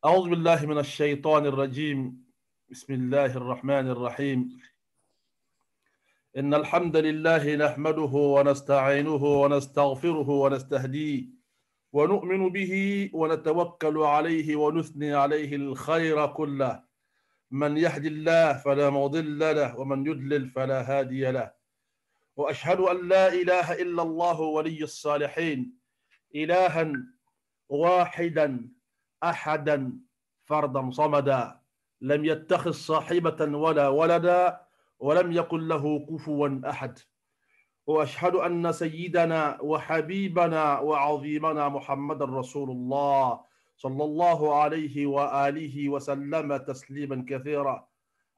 أعوذ بالله من الشيطان الرجيم. بسم الله الرحمن الرحيم. إن الحمد لله نحمده ونستعينه ونستغفره ونستهديه ونؤمن به ونتوكل عليه ونثني عليه الخير كله. من يهد الله فلا مضل له ومن يضلل فلا هادي له. وأشهد أن لا إله إلا الله ولي الصالحين، إلها واحدا أحدا فردا صمدا، لم يتخذ صاحبة ولا ولدا ولم يكن له كفوا أحد. وأشهد أن سيدنا وحبيبنا وعظيمنا محمد رسول الله صلى الله عليه وآله وسلم تسليما كثيرا.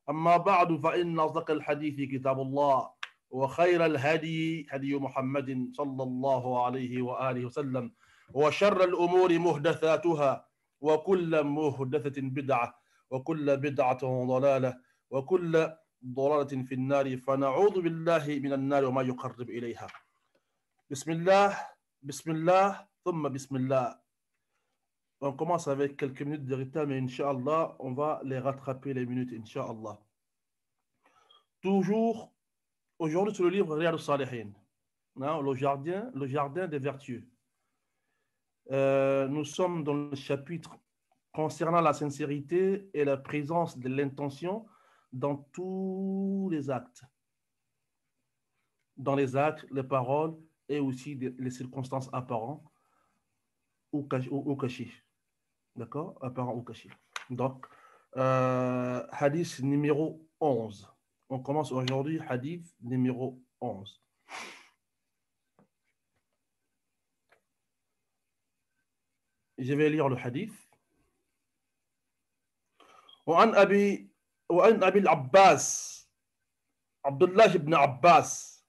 أما بعد، فإن أصدق الحديث كتاب الله، وخير الهدي هدي محمد صلى الله عليه وآله وسلم، وشر الأمور محدثاتها، وكل محدثة بدعة، وكل بدعة ضلالة، وكل ضلالة في النار، فنعوذ بالله من النار وما يقرب إليها. بسم الله، بسم الله، ثم بسم الله. On commence avec quelques minutes de retard, mais Inch'Allah, on va les rattraper les minutes, Inch'Allah. Toujours aujourd'hui sur le livre Riyad al-Salihin, le jardin des vertus. Nous sommes dans le chapitre concernant la sincérité et la présence de l'intention dans tous les actes. Dans les actes, les paroles et aussi les circonstances apparentes ou cachées. D'accord? Apparents ou cachés. Donc, hadith numéro 11. On commence aujourd'hui, hadith numéro 11. Je vais lire le hadith. وعن أبي العباس عبد الله بن عباس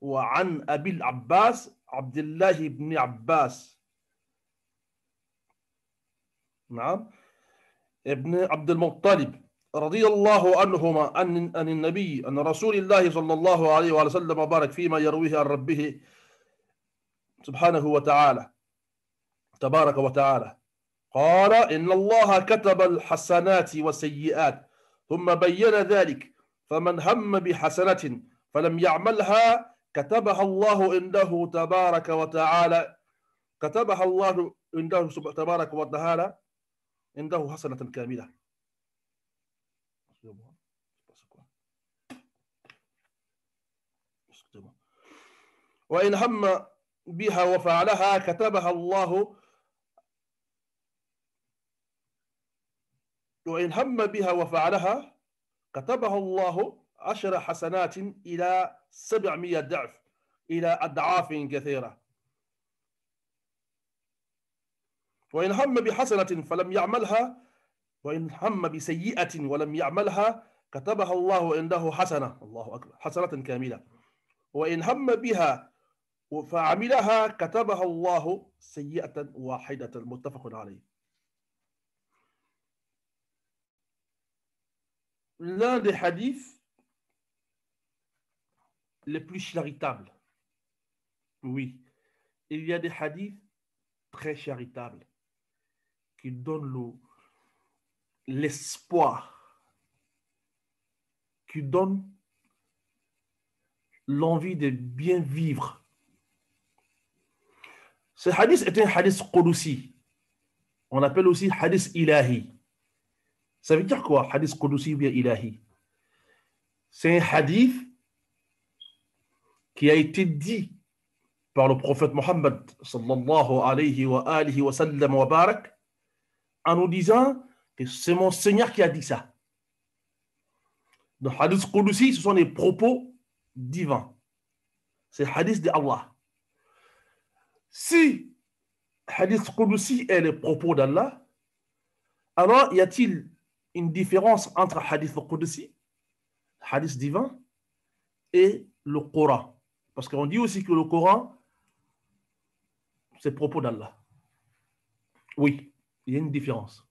وعن أبي العباس عبد الله بن عباس، نعم، ابن عبد المطلب رضي الله عنهما عن النبي أن رسول الله صلى الله عليه وسلم وبارك فيما يرويه عن ربه سبحانه وتعالى تبارك وتعالى قال: إن الله كتب الحسنات والسيئات ثم بين ذلك، فمن هم بحسنة فلم يعملها كتبها الله عنده تبارك وتعالى عنده حسنة كاملة. وإن هم بها وفعلها كتبها الله وإن هم بها وفعلها كتبها الله 10 حسنات إلى 700 ضعف، إلى أضعاف كثيرة. وإن هم بحسنة فلم يعملها، وإن هم بسيئة ولم يعملها كتبها الله عنده حسنة، الله أكبر، حسنة كاملة. وإن هم بها فعملها كتبها الله سيئة واحدة، متفق عليه. L'un des hadiths les plus charitables. Oui, il y a des hadiths très charitables qui donnent l'espoir, qui donnent l'envie de bien vivre. Ce hadith est un hadith Qudusi. On appelle aussi hadith ilahi. Ça veut dire quoi, hadith Qudusi ou bien ilahi? C'est un hadith qui a été dit par le prophète Mohammed sallallahu alayhi wa alihi wa sallam wa barak, en nous disant que c'est mon Seigneur qui a dit ça. Donc, hadith Qudusi, ce sont des propos divins. C'est hadith d'Allah. Si hadith Qudusi est le propos d'Allah, alors y a-t-il une différence entre hadith Qudusi, hadith divin, et le Coran? Parce qu'on dit aussi que le Coran, c'est le propos d'Allah. Oui, il y a une différence.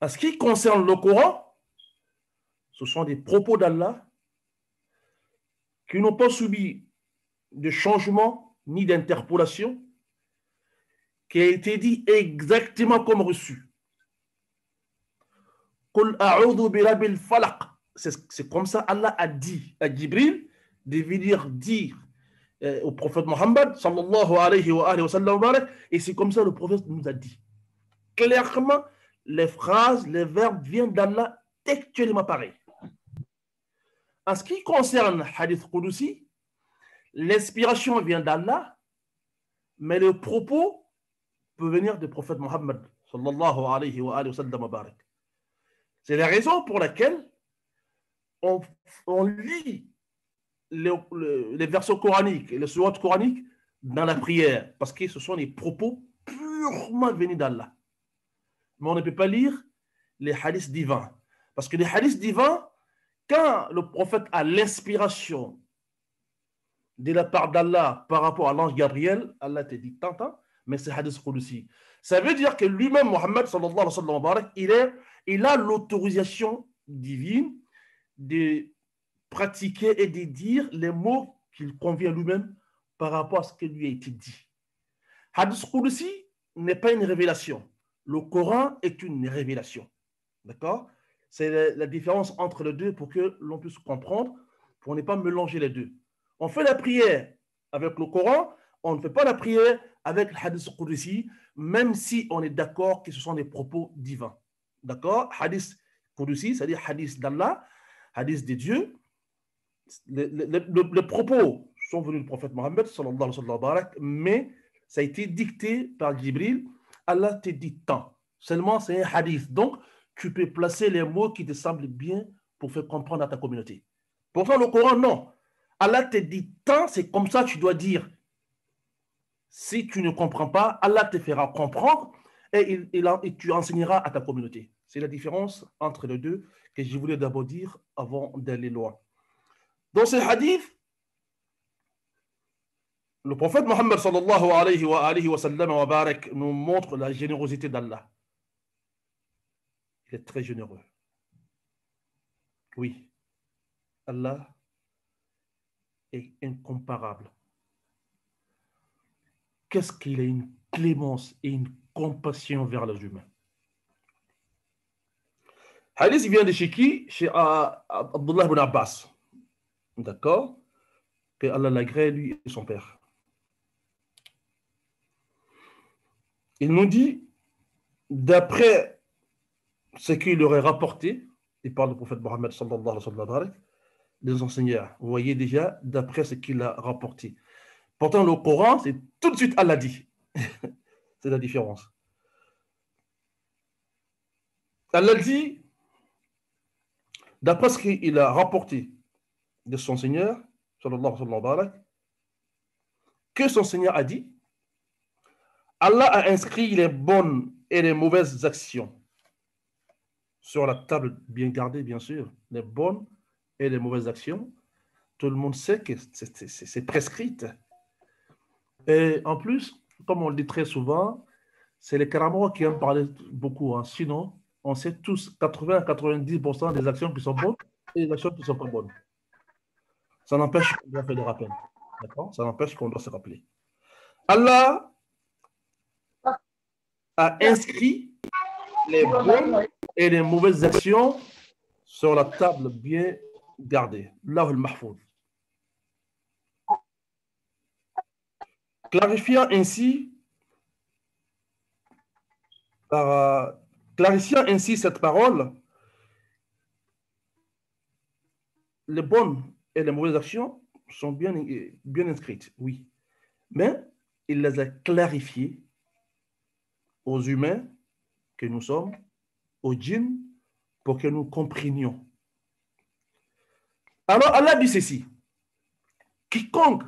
En ce qui concerne le Coran, ce sont des propos d'Allah qui n'ont pas subi de changement ni d'interpolation, qui a été dit exactement comme reçu. Qul a'udhu bi rabbil falaq. C'est comme ça Allah a dit à Jibril de venir dire au prophète Mohammed sallallahu alayhi wa sallam, et c'est comme ça le prophète nous a dit. Clairement, les phrases, les verbes viennent d'Allah textuellement pareil. En ce qui concerne Hadith Qudusi, l'inspiration vient d'Allah, mais le propos peut venir du prophète Mohammed sallallahu alayhi wa sallam. C'est la raison pour laquelle on lit les versets coraniques et les sourates coraniques dans la prière, parce que ce sont des propos purement venus d'Allah. Mais on ne peut pas lire les hadiths divins, parce que les hadiths divins, quand le prophète a l'inspiration de la part d'Allah par rapport à l'ange Gabriel, Allah te dit tant, mais c'est hadith Qudusi. Ça veut dire que lui-même, Mohammed sallallahu alayhi wa sallam, il a l'autorisation divine de pratiquer et de dire les mots qu'il convient lui-même par rapport à ce qui lui a été dit. Hadith Qudusi n'est pas une révélation. Le Coran est une révélation. D'accord? C'est la différence entre les deux pour que l'on puisse comprendre, pour ne pas mélanger les deux. On fait la prière avec le Coran, on ne fait pas la prière avec le Hadith Qudusi, même si on est d'accord que ce sont des propos divins. D'accord? Hadith Qudusi, c'est-à-dire Hadith d'Allah, Hadith de Dieu. Les propos sont venus du prophète Mohammed sallallahu alayhi wa sallam, mais ça a été dicté par Jibril. Allah te dit tant. Seulement, c'est un hadith. Donc, tu peux placer les mots qui te semblent bien pour faire comprendre à ta communauté. Pourtant, le Coran, non. Allah te dit tant, c'est comme ça que tu dois dire. Si tu ne comprends pas, Allah te fera comprendre et tu enseigneras à ta communauté. C'est la différence entre les deux que je voulais d'abord dire avant d'aller loin. Dans ce hadith, le prophète Mohammed sallallahu alayhi wa sallam wa barak nous montre la générosité d'Allah. Il est très généreux. Oui, Allah est incomparable. Qu'est-ce qu'il a une clémence et une compassion vers les humains. Hadith vient de chez qui? Chez Abdullah ibn Abbas. D'accord? Que Allah l'agrée, lui et son père. Il nous dit, d'après ce qu'il aurait rapporté, il parle du prophète Mohammed sallallahu alayhi wa sallam, des enseignants. Vous voyez déjà, d'après ce qu'il a rapporté. Pourtant, le Coran, c'est tout de suite Allah dit. C'est la différence. Allah dit, d'après ce qu'il a rapporté de son Seigneur, sallallahu alayhi wa sallam, que son Seigneur a dit, Allah a inscrit les bonnes et les mauvaises actions sur la table bien gardée, bien sûr. Les bonnes et les mauvaises actions, tout le monde sait que c'est prescrite. Et en plus, comme on le dit très souvent, c'est les Karamois qui aiment parler beaucoup. Hein. Sinon, on sait tous 80 à 90% des actions qui sont bonnes et des actions qui ne sont pas bonnes. Ça n'empêche qu'on doit faire des rappels. D'accord? Ça n'empêche qu'on doit se rappeler. Allah a inscrit les bonnes et les mauvaises actions sur la table bien gardée. Lahul Mahfouz. Clarifiant ainsi cette parole, les bonnes et les mauvaises actions sont bien inscrites, oui. Mais il les a clarifiées aux humains que nous sommes, aux djinns, pour que nous comprenions. Alors Allah dit ceci, quiconque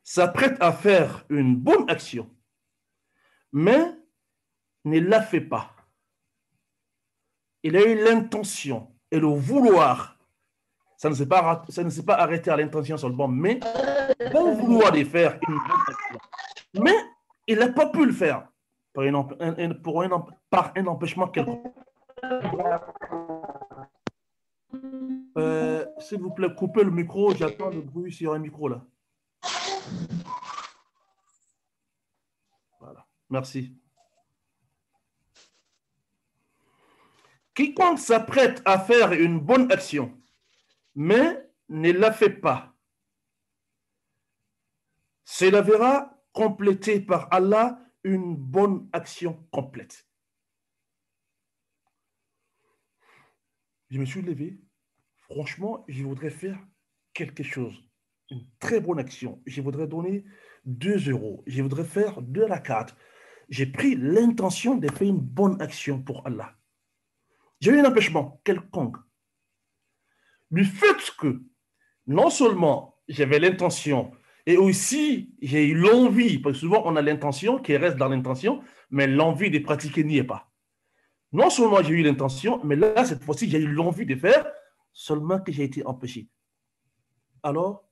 s'apprête à faire une bonne action, mais ne la fait pas. Il a eu l'intention et le vouloir. Ça ne s'est pas arrêté à l'intention seulement, mais bon vouloir de faire une bonne action. Mais il n'a pas pu le faire par un empêchement quelconque. S'il vous plaît, coupez le micro. J'attends le bruit sur un micro là. Voilà. Merci. Quiconque s'apprête à faire une bonne action, mais ne la fait pas, cela verra complété par Allah une bonne action complète. Je me suis levé. Franchement, je voudrais faire quelque chose, une très bonne action. Je voudrais donner 2 euros. Je voudrais faire 2 rakats. J'ai pris l'intention de faire une bonne action pour Allah. J'ai eu un empêchement quelconque. Du fait que non seulement j'avais l'intention, et aussi j'ai eu l'envie, parce que souvent on a l'intention qui reste dans l'intention, mais l'envie de pratiquer n'y est pas. Non seulement j'ai eu l'intention, mais là, cette fois-ci, j'ai eu l'envie de faire, seulement que j'ai été empêché. Alors,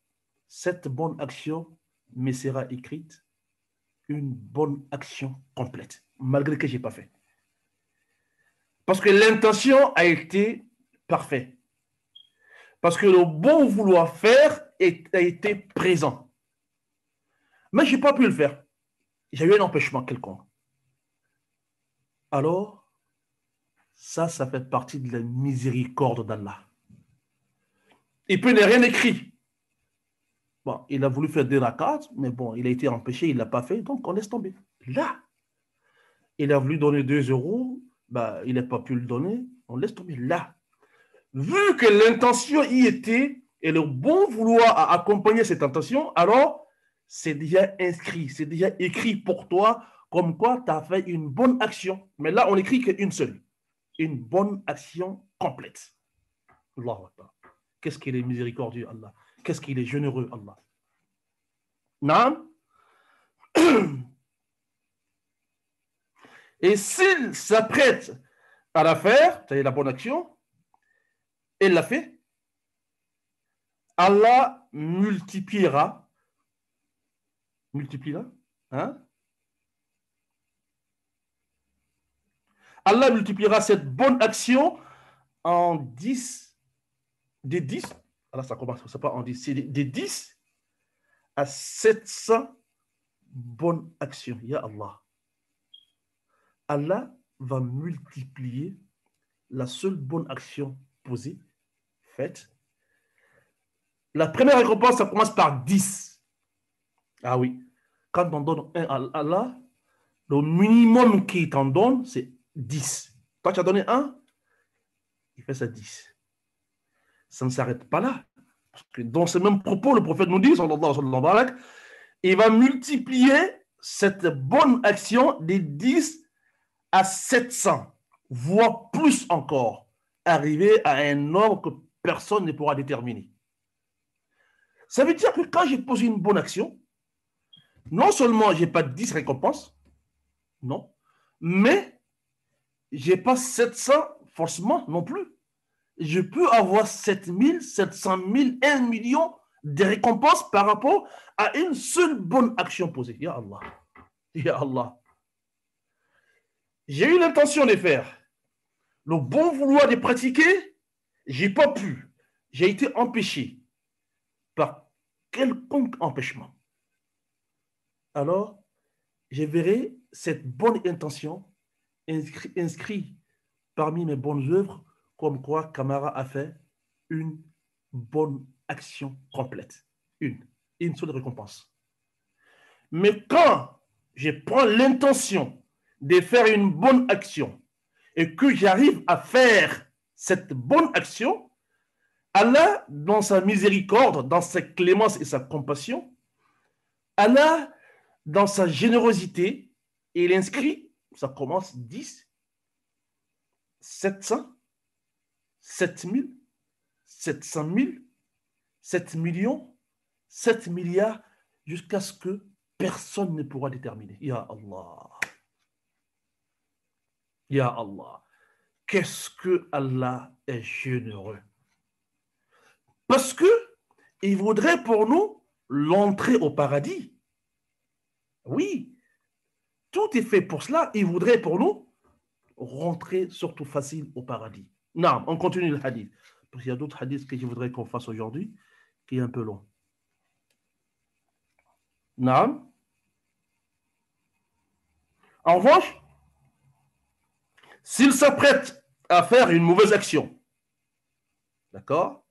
cette bonne action me sera écrite une bonne action complète, malgré que je n'ai pas fait. Parce que l'intention a été parfaite. Parce que le bon vouloir faire a été présent. Mais je n'ai pas pu le faire. J'ai eu un empêchement quelconque. Alors, ça fait partie de la miséricorde d'Allah. Il peut ne rien écrit. Bon, il a voulu faire des rakats, mais bon, il a été empêché, il ne l'a pas fait, donc on laisse tomber. Là, il a voulu donner 2 euros, bah, il n'a pas pu le donner, on laisse tomber. Là, vu que l'intention y était et le bon vouloir a accompagné cette intention, alors c'est déjà inscrit, c'est déjà écrit pour toi, comme quoi tu as fait une bonne action. Mais là, on écrit qu'une seule, une bonne action complète. Allahu Akbar. Qu'est-ce qu'il est miséricordieux, Allah. Qu'est-ce qu'il est généreux, Allah. Naam. Et s'il s'apprête à la faire, c'est-à-dire la bonne action, il l'a fait, Allah multipliera, hein? Allah multipliera cette bonne action en 10, des 10, alors ça commence, c'est pas en 10, c'est des 10 à 700 bonnes actions. Ya Allah. Allah va multiplier la seule bonne action posée, faite. La première récompense, ça commence par 10. Ah oui. Quand on donne un à Allah, le minimum qu'il t'en donne, c'est 10. Toi, tu as donné un, il fait ça 10. Ça ne s'arrête pas là. Parce que dans ce même propos, le prophète nous dit, sallallahu alayhi wa sallam, il va multiplier cette bonne action des 10 à 700, voire plus encore, arriver à un nombre que personne ne pourra déterminer. Ça veut dire que quand j'ai posé une bonne action, non seulement je n'ai pas 10 récompenses, non, mais je n'ai pas 700 forcément non plus. Je peux avoir 7000, 700 000, 1 million de récompenses par rapport à une seule bonne action posée. Ya Allah. Ya Allah. J'ai eu l'intention de faire. Le bon vouloir de pratiquer, je n'ai pas pu. J'ai été empêché par quelconque empêchement. Alors, je verrai cette bonne intention inscrite parmi mes bonnes œuvres, comme quoi Camara a fait une bonne action complète. Une seule récompense. Mais quand je prends l'intention de faire une bonne action et que j'arrive à faire cette bonne action, Allah, dans sa miséricorde, dans sa clémence et sa compassion, Allah, dans sa générosité, il inscrit, ça commence 10, 700, 7000, 700 000, 7 millions, 7 milliards, jusqu'à ce que personne ne pourra déterminer. Ya Allah. Ya Allah. Qu'est-ce que Allah est généreux. Parce que il voudrait pour nous l'entrée au paradis. Oui, tout est fait pour cela. Il voudrait pour nous rentrer surtout facile au paradis. Non, on continue le hadith. Parce qu'il y a d'autres hadiths que je voudrais qu'on fasse aujourd'hui, qui est un peu long. Non. En revanche, s'il s'apprête à faire une mauvaise action, d'accord,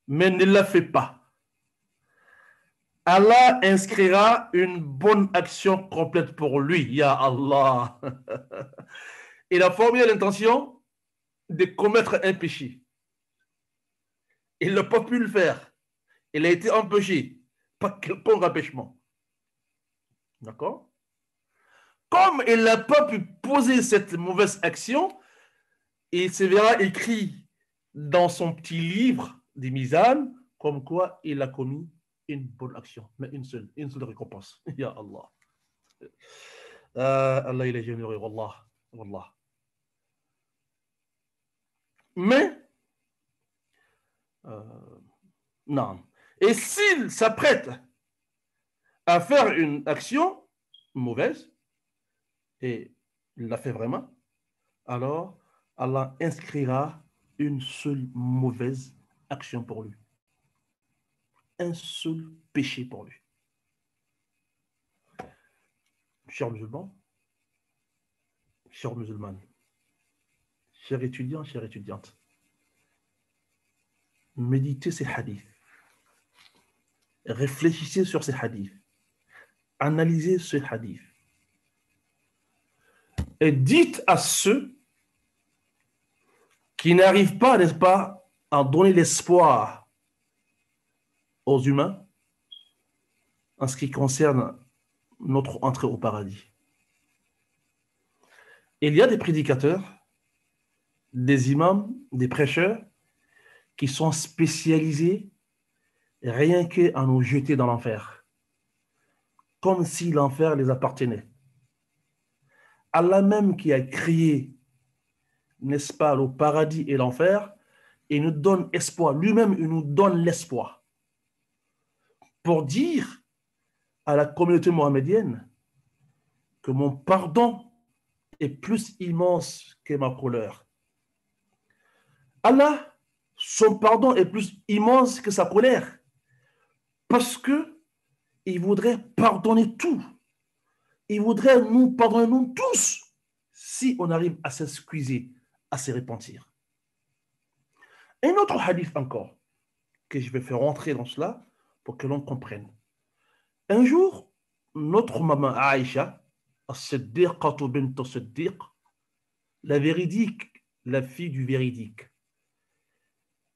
mais ne la fait pas, Allah inscrira une bonne action complète pour lui. Ya Allah. Il a formé l'intention de commettre un péché. Il n'a pas pu le faire. Il a été empêché par quelconque empêchement. D'accord? Comme il n'a pas pu poser cette mauvaise action, il se verra écrit dans son petit livre des misanes comme quoi il a commis une bonne action, mais une seule récompense. Ya Allah. Allah, il est généreux, Wallah. Wallah. Mais, non. Et s'il s'apprête à faire une action mauvaise, et il l'a fait vraiment, alors Allah inscrira une seule mauvaise action pour lui. Un seul péché pour lui. Chers musulmans, chers musulmanes, chers étudiants, chères étudiantes, méditez ces hadiths. Réfléchissez sur ces hadiths. Analysez ces hadiths. Et dites à ceux qui n'arrivent pas, n'est-ce pas, à donner l'espoir aux humains en ce qui concerne notre entrée au paradis. Il y a des prédicateurs, des imams, des prêcheurs qui sont spécialisés rien qu'à nous jeter dans l'enfer, comme si l'enfer les appartenait. Allah même qui a créé, n'est-ce pas, le paradis et l'enfer, il nous donne espoir. Lui-même, il nous donne l'espoir pour dire à la communauté mohammedienne que mon pardon est plus immense que ma colère. Allah, son pardon est plus immense que sa colère parce que il voudrait pardonner tout. Il voudrait nous pardonner nous tous si on arrive à s'excuser, à se repentir. Un autre hadith encore que je vais faire rentrer dans cela pour que l'on comprenne. Un jour, notre maman Aïcha, As-Siddiqatu bint As-Siddiq, la véridique, la fille du véridique,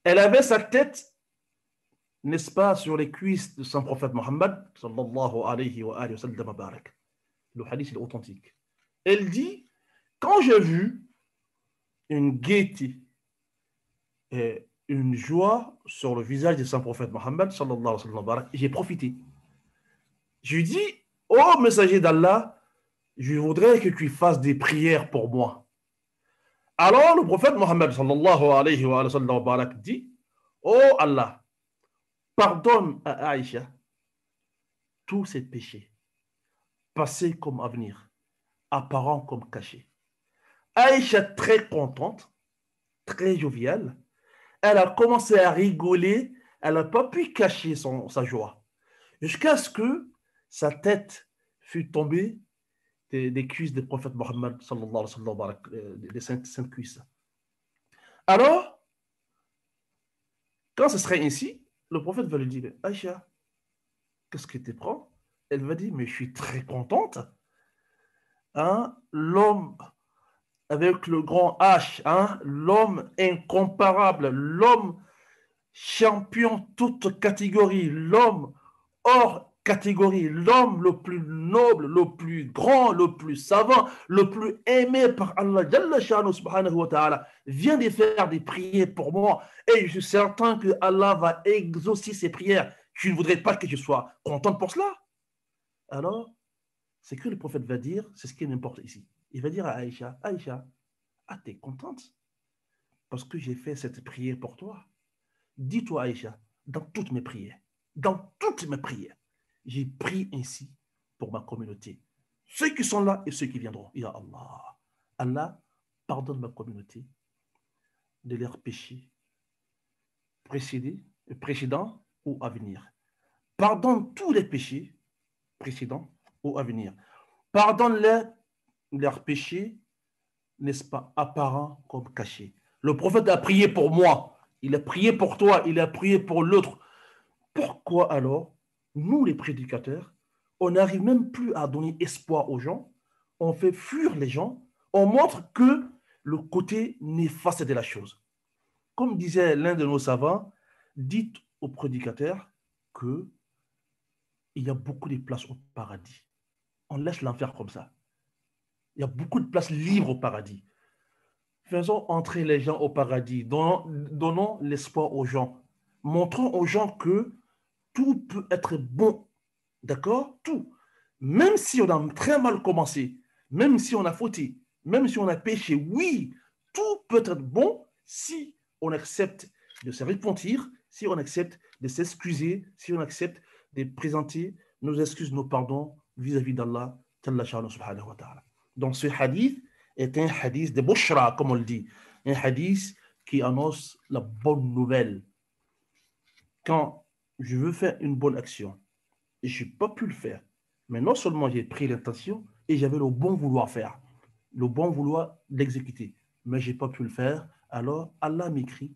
elle avait sa tête, n'est-ce pas, sur les cuisses de son prophète Mohammed, sallallahu alayhi wa sallam barak. Le hadith est authentique. Elle dit, quand j'ai vu une gaieté et une joie sur le visage de son prophète Mohammed, sallallahu alayhi wa sallam barak, j'ai profité. Je lui dis, ô messager d'Allah, je voudrais que tu fasses des prières pour moi. Alors le prophète Mohammed sallallahu alayhi wa sallam barak dit, ô Allah, pardonne à Aïcha tous ses péchés, passés comme à venir, apparents comme cachés. Aïcha, très contente, très joviale, elle a commencé à rigoler, elle n'a pas pu cacher sa joie, jusqu'à ce que sa tête fût tombée des cuisses du prophète Mohammed sallallahu alayhi wa sallam, des saintes cuisses. Alors, quand ce serait ainsi, le prophète va lui dire, Aïcha, qu'est-ce que tu prends? Elle va dire, mais je suis très contente. Hein? L'homme avec le grand H, hein? L'homme incomparable, l'homme champion toute catégorie, l'homme hors catégorie, l'homme le plus noble, le plus grand, le plus savant, le plus aimé par Allah, Jalla Sha'nu subhanahu wa ta'ala, vient de faire des prières pour moi et je suis certain que Allah va exaucer ses prières. Je ne voudrais pas que je sois contente pour cela. Alors, c'est que le prophète va dire, c'est ce qui m'importe ici. Il va dire à Aïcha, Aïcha, ah, t'es contente parce que j'ai fait cette prière pour toi. Dis-toi, Aïcha, dans toutes mes prières, j'ai prié ainsi pour ma communauté. Ceux qui sont là et ceux qui viendront. Ya Allah. Allah, pardonne ma communauté de leurs péchés précédents ou à venir. Pardonne tous les péchés précédents ou à venir. pardonne-les leurs péchés, n'est-ce pas, apparents comme cachés. Le prophète a prié pour moi, il a prié pour toi, il a prié pour l'autre. Pourquoi alors, nous les prédicateurs, on n'arrive même plus à donner espoir aux gens, on fait fuir les gens, on montre que le côté néfaste de la chose. Comme disait l'un de nos savants, dites aux prédicateurs qu'il y a beaucoup de places au paradis. On laisse l'enfer comme ça. Il y a beaucoup de places libres au paradis. Faisons entrer les gens au paradis, donnons l'espoir aux gens. Montrons aux gens que tout peut être bon. D'accord? Tout. Même si on a très mal commencé, même si on a fauté, même si on a péché, oui, tout peut être bon si on accepte de se repentir, si on accepte de s'excuser, si on accepte de présenter nos excuses, nos pardons vis-à-vis d'Allah, subhanahu wa ta'ala. Donc ce hadith est un hadith de Bushra, comme on le dit, un hadith qui annonce la bonne nouvelle. Quand je veux faire une bonne action et je n'ai pas pu le faire, mais non seulement j'ai pris l'intention et j'avais le bon vouloir faire, le bon vouloir l'exécuter, mais je n'ai pas pu le faire, alors Allah m'écrit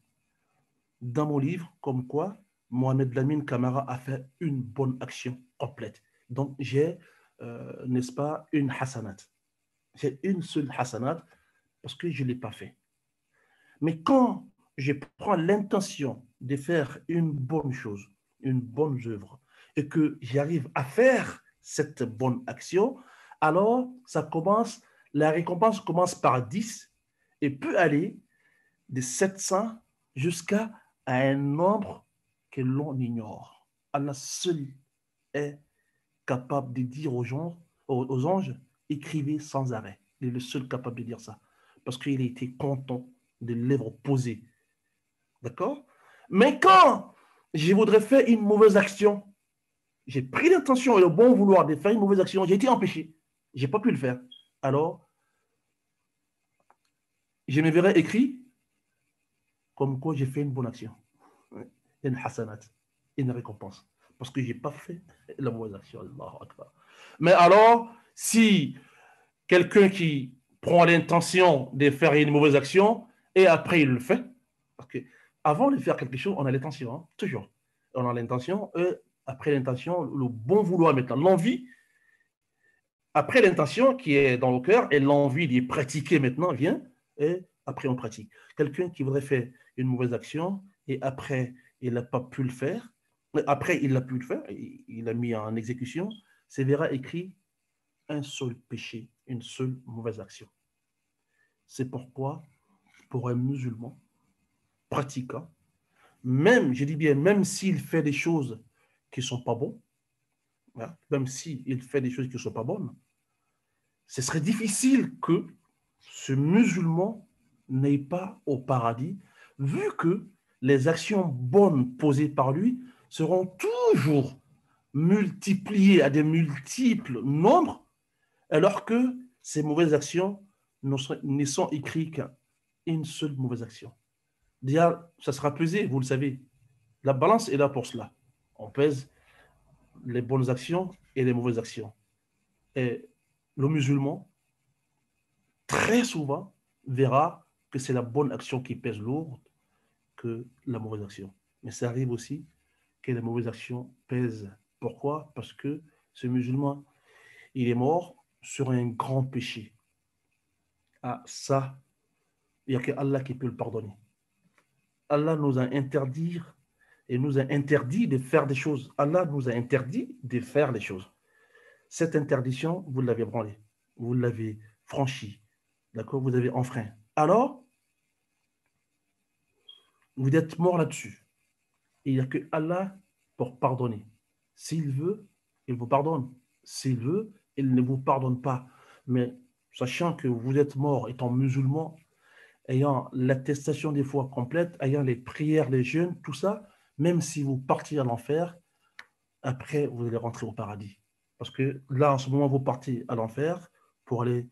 dans mon livre comme quoi Mohamed Lamine Camara a fait une bonne action complète. Donc j'ai, n'est-ce pas, une hasanat. J'ai une seule hasanat parce que je ne l'ai pas fait. Mais quand je prends l'intention de faire une bonne chose, une bonne œuvre, et que j'arrive à faire cette bonne action, alors la récompense commence par 10 et peut aller de 700 jusqu'à un nombre que l'on ignore. Allah seul est capable de dire aux anges, écrivez sans arrêt. Il est le seul capable de dire ça. Parce qu'il a été content de lèvres posées. D'accord? Mais quand je voudrais faire une mauvaise action, j'ai pris l'intention et le bon vouloir de faire une mauvaise action, j'ai été empêché. Je n'ai pas pu le faire. Alors, je me verrai écrit comme quoi j'ai fait une bonne action. Une hasanat, une récompense. Parce que je n'ai pas fait la mauvaise action. Mais alors, si quelqu'un qui prend l'intention de faire une mauvaise action et après il le fait, parce que avant de faire quelque chose, on a l'intention, hein, toujours. On a l'intention, et après l'intention, le bon vouloir maintenant, l'envie, après l'intention qui est dans le cœur et l'envie d'y pratiquer maintenant vient, et après on pratique. Quelqu'un qui voudrait faire une mauvaise action et après il n'a pas pu le faire, après il a pu le faire, il a mis en exécution, c'est verra écrit un seul péché, une seule mauvaise action. C'est pourquoi, pour un musulman pratiquant, même, je dis bien, même s'il fait des choses qui ne sont pas bonnes, hein, même s'il fait des choses qui ne sont pas bonnes, ce serait difficile que ce musulman n'aille pas au paradis, vu que les actions bonnes posées par lui seront toujours multipliées à des multiples nombres, alors que ces mauvaises actions ne sont écrites qu'une seule mauvaise action. Déjà, ça sera pesé, vous le savez. La balance est là pour cela. On pèse les bonnes actions et les mauvaises actions. Et le musulman, très souvent, verra que c'est la bonne action qui pèse lourd que la mauvaise action. Mais ça arrive aussi que la mauvaise action pèse. Pourquoi? Parce que ce musulman, il est mort sur un grand péché. Ah, ça, il n'y a que Allah qui peut le pardonner. Allah nous a interdit et nous a interdit de faire des choses. Allah nous a interdit de faire des choses. Cette interdiction, vous l'avez branlée, vous l'avez franchie, d'accord? Vous avez enfreint. Alors, vous êtes mort là-dessus. Il n'y a que Allah pour pardonner. S'il veut, il vous pardonne. S'il veut, il ne vous pardonne pas. Mais sachant que vous êtes mort étant musulman, ayant l'attestation des foi complète, ayant les prières, les jeûnes, tout ça, même si vous partiez à l'enfer, après, vous allez rentrer au paradis. Parce que là, en ce moment, vous partez à l'enfer pour aller,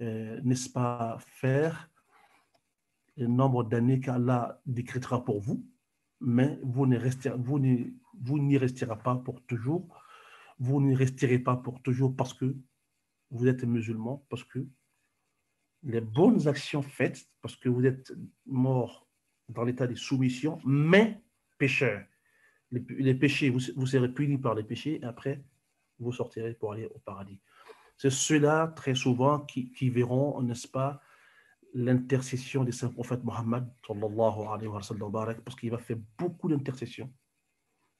n'est-ce pas, faire le nombre d'années qu'Allah décrétera pour vous, mais vous n'y resterez pas pour toujours. Vous n'y resterez pas pour toujours parce que vous êtes musulman parce que les bonnes actions faites, parce que vous êtes mort dans l'état de soumission, mais pécheur. Les péchés, vous serez puni par les péchés, et après, vous sortirez pour aller au paradis. C'est ceux-là, très souvent, qui verront, n'est-ce pas, l'intercession des saints prophètes Mohammed, sallallahu alayhi wa sallam, parce qu'il va faire beaucoup d'intercessions.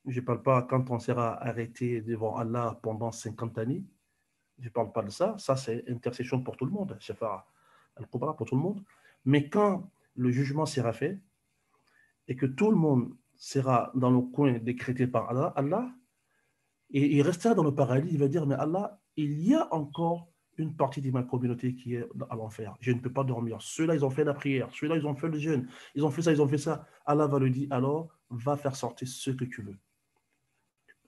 Je ne parle pas quand on sera arrêté devant Allah pendant 50 années. Je ne parle pas de ça. Ça, c'est intercession pour tout le monde. Shafa'a al-Kubra pour tout le monde. Mais quand le jugement sera fait et que tout le monde sera dans le coin décrété par Allah, et il restera dans le paradis, il va dire, mais Allah, il y a encore une partie de ma communauté qui est à l'enfer. Je ne peux pas dormir. Ceux-là, ils ont fait la prière. Ceux-là, ils ont fait le jeûne. Ils ont fait ça, ils ont fait ça. Allah va lui dire, alors, va faire sortir ce que tu veux.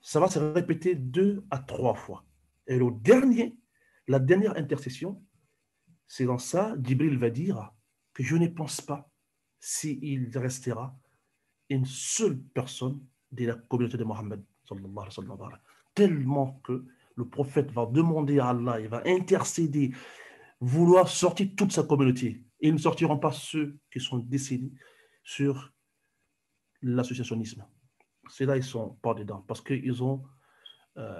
Ça va se répéter 2 à 3 fois. Et la dernière intercession, c'est dans ça, Jibril va dire que je ne pense pas s'il restera une seule personne de la communauté de Mohammed, tellement que le prophète va demander à Allah, il va intercéder, vouloir sortir toute sa communauté. Et ils ne sortiront pas ceux qui sont décédés sur l'associationnisme. Ceux-là, ils ne sont pas dedans parce qu'ils ont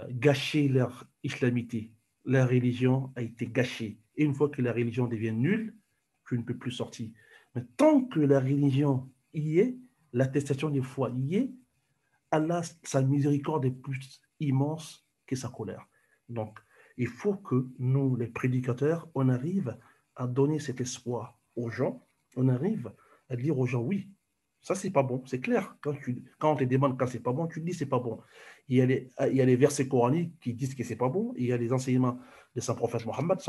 gâché leur islamité. Leur religion a été gâchée. Et une fois que la religion devient nulle, tu ne peux plus sortir. Mais tant que la religion y est, l'attestation de foi y est, Allah, sa miséricorde est plus immense que sa colère. Donc, il faut que nous, les prédicateurs, on arrive à donner cet espoir aux gens. On arrive à dire aux gens, oui, ça c'est pas bon, c'est clair. Quand on te demande quand c'est pas bon, tu dis c'est pas bon. Il y a les versets coraniques qui disent que c'est pas bon. Il y a les enseignements de saint prophète Mohammed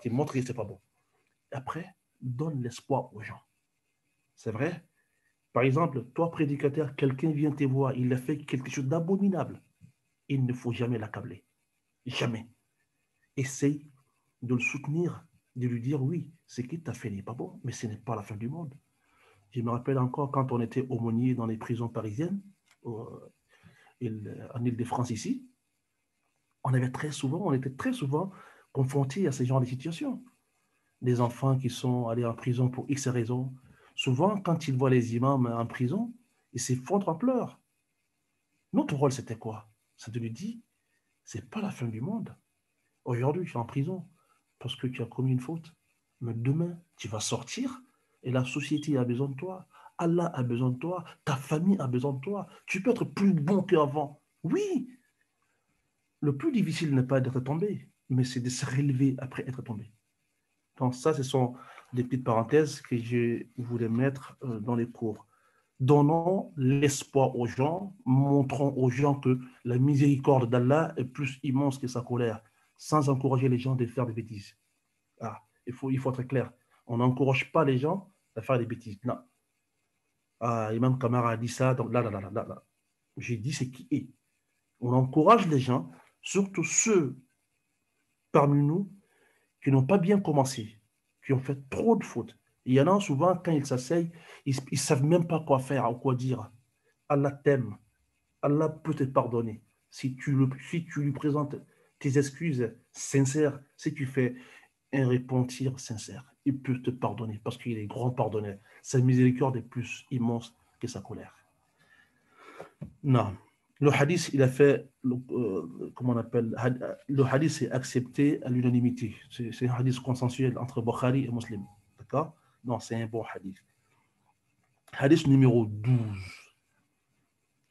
qui montrent que c'est pas bon. Après, donne l'espoir aux gens. C'est vrai. Par exemple, toi, prédicateur, quelqu'un vient te voir, il a fait quelque chose d'abominable. Il ne faut jamais l'accabler. Jamais. Essaye de le soutenir, de lui dire oui, ce qu'il t'a fait n'est pas bon, mais ce n'est pas la fin du monde. Je me rappelle encore quand on était aumônier dans les prisons parisiennes, en Île-de-France ici, on était très souvent confrontés à ce genre de situations. Des enfants qui sont allés en prison pour X raisons. Souvent, quand ils voient les imams en prison, ils s'effondrent en pleurs. Notre rôle, c'était quoi? C'est de lui dire, c'est pas la fin du monde. Aujourd'hui, tu es en prison parce que tu as commis une faute. Mais demain, tu vas sortir et la société a besoin de toi. Allah a besoin de toi. Ta famille a besoin de toi. Tu peux être plus bon qu'avant. Oui, le plus difficile n'est pas d'être tombé, mais c'est de se relever après être tombé. Donc ça, ce sont des petites parenthèses que je voulais mettre dans les cours. Donnons l'espoir aux gens, montrons aux gens que la miséricorde d'Allah est plus immense que sa colère, sans encourager les gens à faire des bêtises. Ah, il faut être clair. On n'encourage pas les gens à faire des bêtises. Non. Ah, Imam Kamara a dit ça, donc là. J'ai dit ce qui est. On encourage les gens, surtout ceux parmi nous qui n'ont pas bien commencé, qui ont fait trop de fautes. Il y en a souvent, quand ils s'asseyent, ils ne savent même pas quoi faire ou quoi dire. Allah t'aime. Allah peut te pardonner. Si tu lui présentes tes excuses sincères, si tu fais un repentir sincère, il peut te pardonner parce qu'il est grand pardonneur. Sa miséricorde est plus immense que sa colère. Non. Le hadith, il a fait, comment on appelle, le hadith est accepté à l'unanimité. C'est un hadith consensuel entre Bukhari et Muslim. D'accord? Non, c'est un bon hadith. Hadith numéro 12.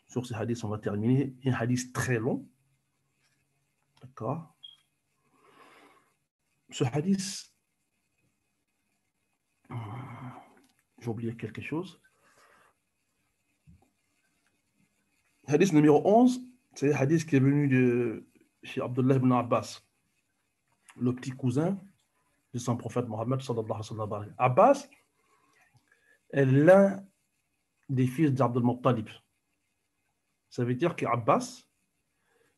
Sur ce hadith, on va terminer. Un hadith très long. D'accord? Ce hadith, j'ai oublié quelque chose. Hadith numéro 11, c'est le hadith qui est venu de chez Abdullah ibn Abbas, le petit cousin de son prophète Mohammed sallallahu alayhi wa sallam. Abbas est l'un des fils d'Abdul Muttalib. Ça veut dire qu'Abbas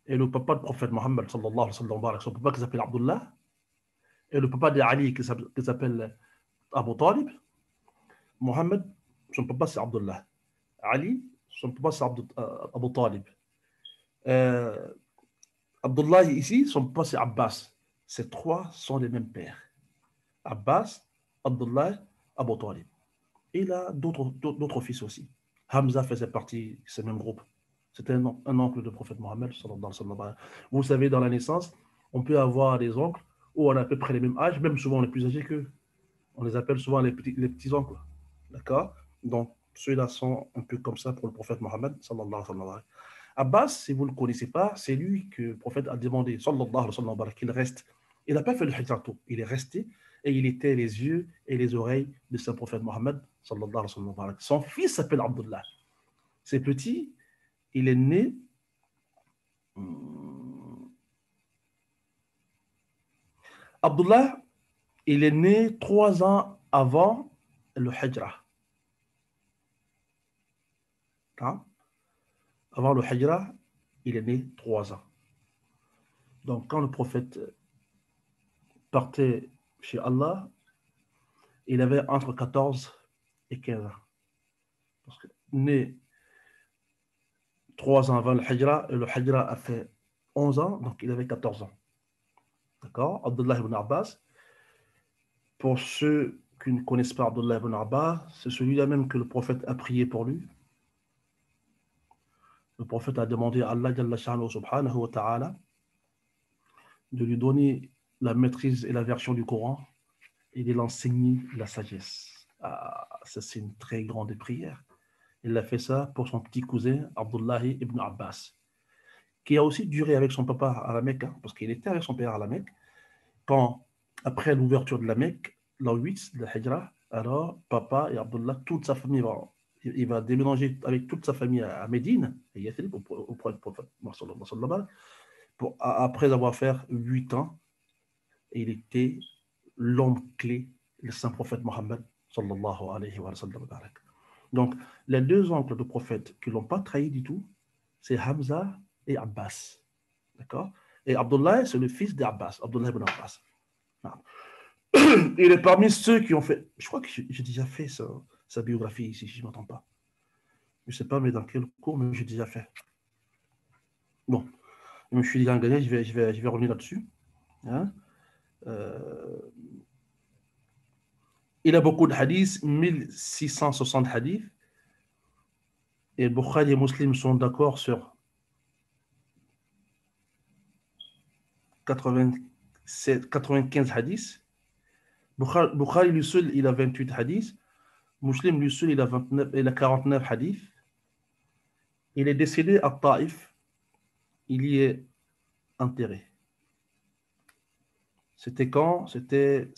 est le papa du prophète Mohammed sallallahu alayhi wa sallam. Son papa qui s'appelle Abdullah et le papa d'Ali qui s'appelle Abu Talib. Mohammed, son papa c'est Abdullah. Ali, son papa c'est Abu Talib. Abdullah ici, son papa c'est Abbas. Ces trois sont les mêmes pères. Abbas, Abdullah, Abu Talib. Et il a d'autres fils aussi. Hamza faisait partie de ce même groupe. C'était un oncle du prophète Mohammed. Vous savez, dans la naissance, on peut avoir des oncles où on a à peu près les mêmes âges, même souvent on est plus âgés qu'eux. On les appelle souvent les petits-oncles. D'accord? Donc, ceux-là sont un peu comme ça pour le prophète Mohammed. Abbas, si vous ne le connaissez pas, c'est lui que le prophète a demandé qu'il reste. Il n'a pas fait le hijra tout. Il est resté et il était les yeux et les oreilles de saint prophète Mohammed. Son fils s'appelle Abdullah. C'est petit, il est né. Abdullah, il est né 3 ans avant le hijra. Hein? Avant le hijra, il est né 3 ans. Donc, quand le prophète partait chez Allah, il avait entre 14 et 15 ans. Parce que né 3 ans avant le hijra, et le hijra a fait 11 ans, donc il avait 14 ans. D'accord? Abdullah ibn Abbas, pour ceux qui ne connaissent pas Abdullah ibn Abbas, c'est celui-là même que le prophète a prié pour lui. Le prophète a demandé à Allah subhanahu wa ta'ala de lui donner la maîtrise et la version du Coran et de l'enseigner la sagesse. Ah, ça, c'est une très grande prière. Il a fait ça pour son petit cousin Abdullah ibn Abbas, qui a aussi duré avec son papa à la Mecque, hein, parce qu'il était avec son père à la Mecque. Quand, après l'ouverture de la Mecque, l'an 8 de la Hijra, alors papa et Abdullah, toute sa famille il va déménager avec toute sa famille à Médine, auprès du prophète, après avoir fait 8 ans, il était l'homme clé, le saint prophète Mohammed, sallallahu alayhi wa sallam. Donc, les deux oncles du prophète qui ne l'ont pas trahi du tout, c'est Hamza et Abbas. D'accord? Et Abdullah, c'est le fils d'Abbas, Abdullah ibn Abbas. Il est parmi ceux qui ont fait. Je crois que j'ai déjà fait sa biographie ici, si je ne m'entends pas. Je ne sais pas, mais dans quel cours, mais j'ai déjà fait. Bon, je me suis dit gagné, je vais revenir là-dessus. Hein? Il a beaucoup de hadiths, 1660 hadiths. Et Bukhari et Muslim sont d'accord sur 95 hadiths. Bukhari, lui seul, il a 28 hadiths. Muslim, lui seul, il a 49 hadiths. Il est décédé à Taïf. Il y est enterré. C'était quand? C'était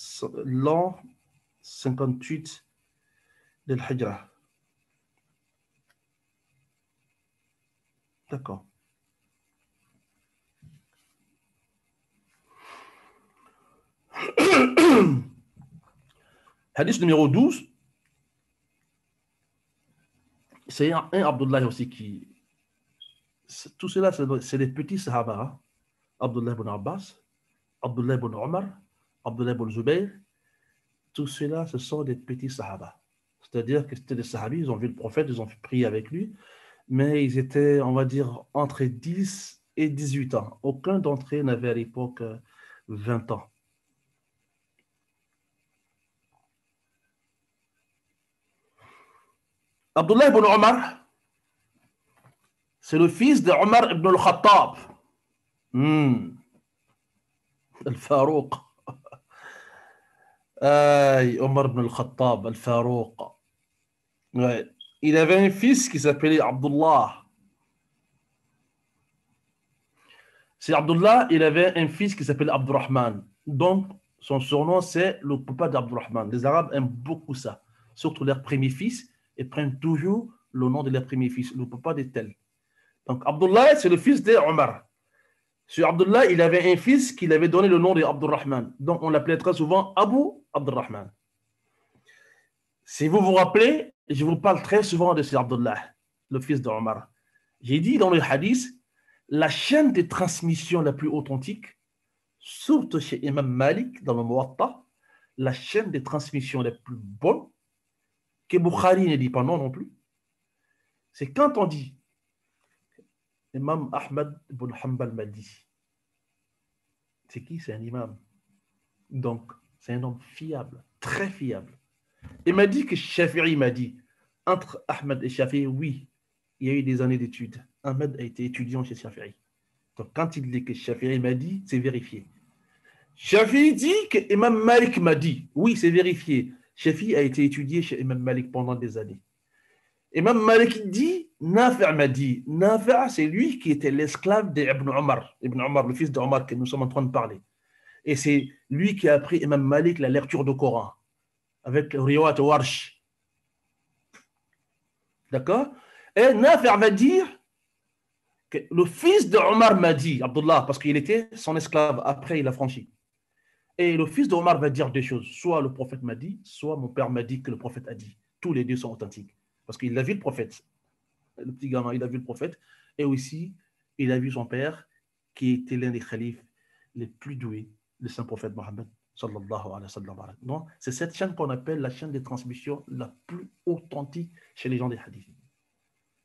l'an 58 de l'Hijra. D'accord. Hadith numéro 12. C'est un Abdullah aussi qui. Tout cela, c'est des petits Sahaba. Hein? Abdullah ibn Abbas, Abdullah ibn Omar, Abdullah ibn Zubayr. Tout cela, ce sont des petits Sahaba. C'est-à-dire que c'était des Sahabis, ils ont vu le prophète, ils ont prié avec lui, mais ils étaient, on va dire, entre 10 et 18 ans. Aucun d'entre eux n'avait à l'époque 20 ans. Abdullah ibn Omar, c'est le fils de Omar ibn al-Khattab. Al-Farouq. Omar ibn al-Khattab, Al-Farouq. Ouais. Il avait un fils qui s'appelait Abdullah. C'est Abdullah, il avait un fils qui s'appelait Abdurrahman. Donc, son surnom, c'est le papa d'Abdurrahman. Les Arabes aiment beaucoup ça. Surtout leurs premiers fils, ils prennent toujours le nom de leur premier fils, le papa de tel. Donc, Abdullah, c'est le fils d'Omar. Sur Abdullah, il avait un fils qui lui avait donné le nom d'Abdurrahman. Donc, on l'appelait très souvent Abu Abdurrahman. Si vous vous rappelez, je vous parle très souvent de ce Abdullah, le fils d'Omar. J'ai dit dans le hadith, la chaîne de transmission la plus authentique, surtout chez Imam Malik dans le Muwatta, la chaîne de transmission la plus bonne, que Bukhari ne dit pas non plus, c'est quand on dit Imam Ahmad ibn Hanbal m'a dit, C'est qui? C'est un imam. Donc, c'est un homme fiable, très fiable. Il m'a dit que Shafi'i m'a dit, entre Ahmed et Shafi'i, oui, il y a eu des années d'études. Ahmed a été étudiant chez Shafi'i. Donc, quand il dit que Shafi'i m'a dit, c'est vérifié. Shafi'i dit que Imam Malik m'a dit, oui, c'est vérifié. Shafi'i a été étudié chez Imam Malik pendant des années. Imam Malik dit, Nafi' m'a dit. Nafi', c'est lui qui était l'esclave d'Ibn Omar. Ibn Omar, le fils d'Omar que nous sommes en train de parler. Et c'est lui qui a appris Imam Malik la lecture du Coran avec Riwayat Warsh. D'accord? Et Nafi' va dire que le fils d'Omar m'a dit, Abdullah, parce qu'il était son esclave, après il a franchi. Et le fils d'Omar va dire deux choses. Soit le prophète m'a dit, soit mon père m'a dit que le prophète a dit. Tous les deux sont authentiques. Parce qu'il a vu le prophète. Le petit gamin, il a vu le prophète. Et aussi, il a vu son père, qui était l'un des khalifes les plus doués, le saint prophète Mohammed. Sallallahu alayhi wa sallam. Donc, c'est cette chaîne qu'on appelle la chaîne de transmission la plus authentique chez les gens des hadiths.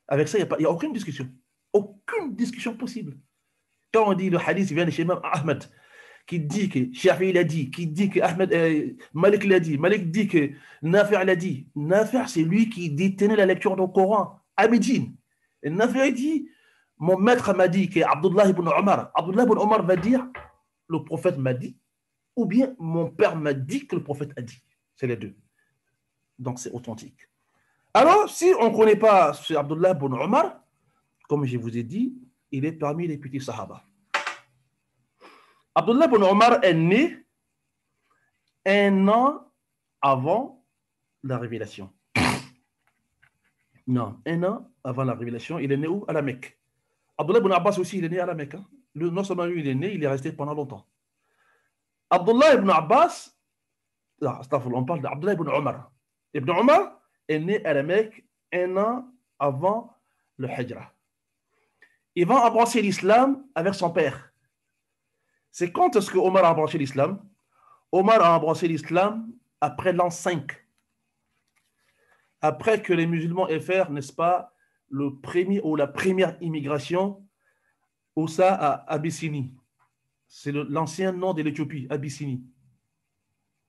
Avec ça, il n'y a aucune discussion. Aucune discussion possible. Quand on dit le hadith vient de chez Imam Ahmed, qui dit que Shafi'i l'a dit, qui dit que Malik l'a dit, Malik dit que Nafi' l'a dit. Nafi' c'est lui qui détenait la lecture du Coran à Médine. Et Nafi' dit, mon maître m'a dit que Abdullah ibn Omar. Abdullah ibn Omar va dire, le prophète m'a dit, ou bien mon père m'a dit que le prophète a dit. C'est les deux. Donc c'est authentique. Alors, si on ne connaît pas ce Abdullah ibn Omar, comme je vous ai dit, il est parmi les petits sahaba. Abdullah ibn Omar est né un an avant la révélation. Non, un an avant la révélation, il est né où? À la Mecque. Abdullah ibn Abbas aussi, il est né à la Mecque. Hein? Non seulement lui, il est né, il est resté pendant longtemps. Abdullah ibn Abbas, on parle d'Abdullah ibn Omar. Ibn Omar est né à la Mecque un an avant le Hijra. Il va embrasser l'islam avec son père. C'est quand est-ce que Omar a embrassé l'islam? Omar a embrassé l'islam après l'an 5. Après que les musulmans aient fait, n'est-ce pas, le premier ou la première immigration au ça à Abyssinie. C'est l'ancien nom de l'Éthiopie, Abyssinie.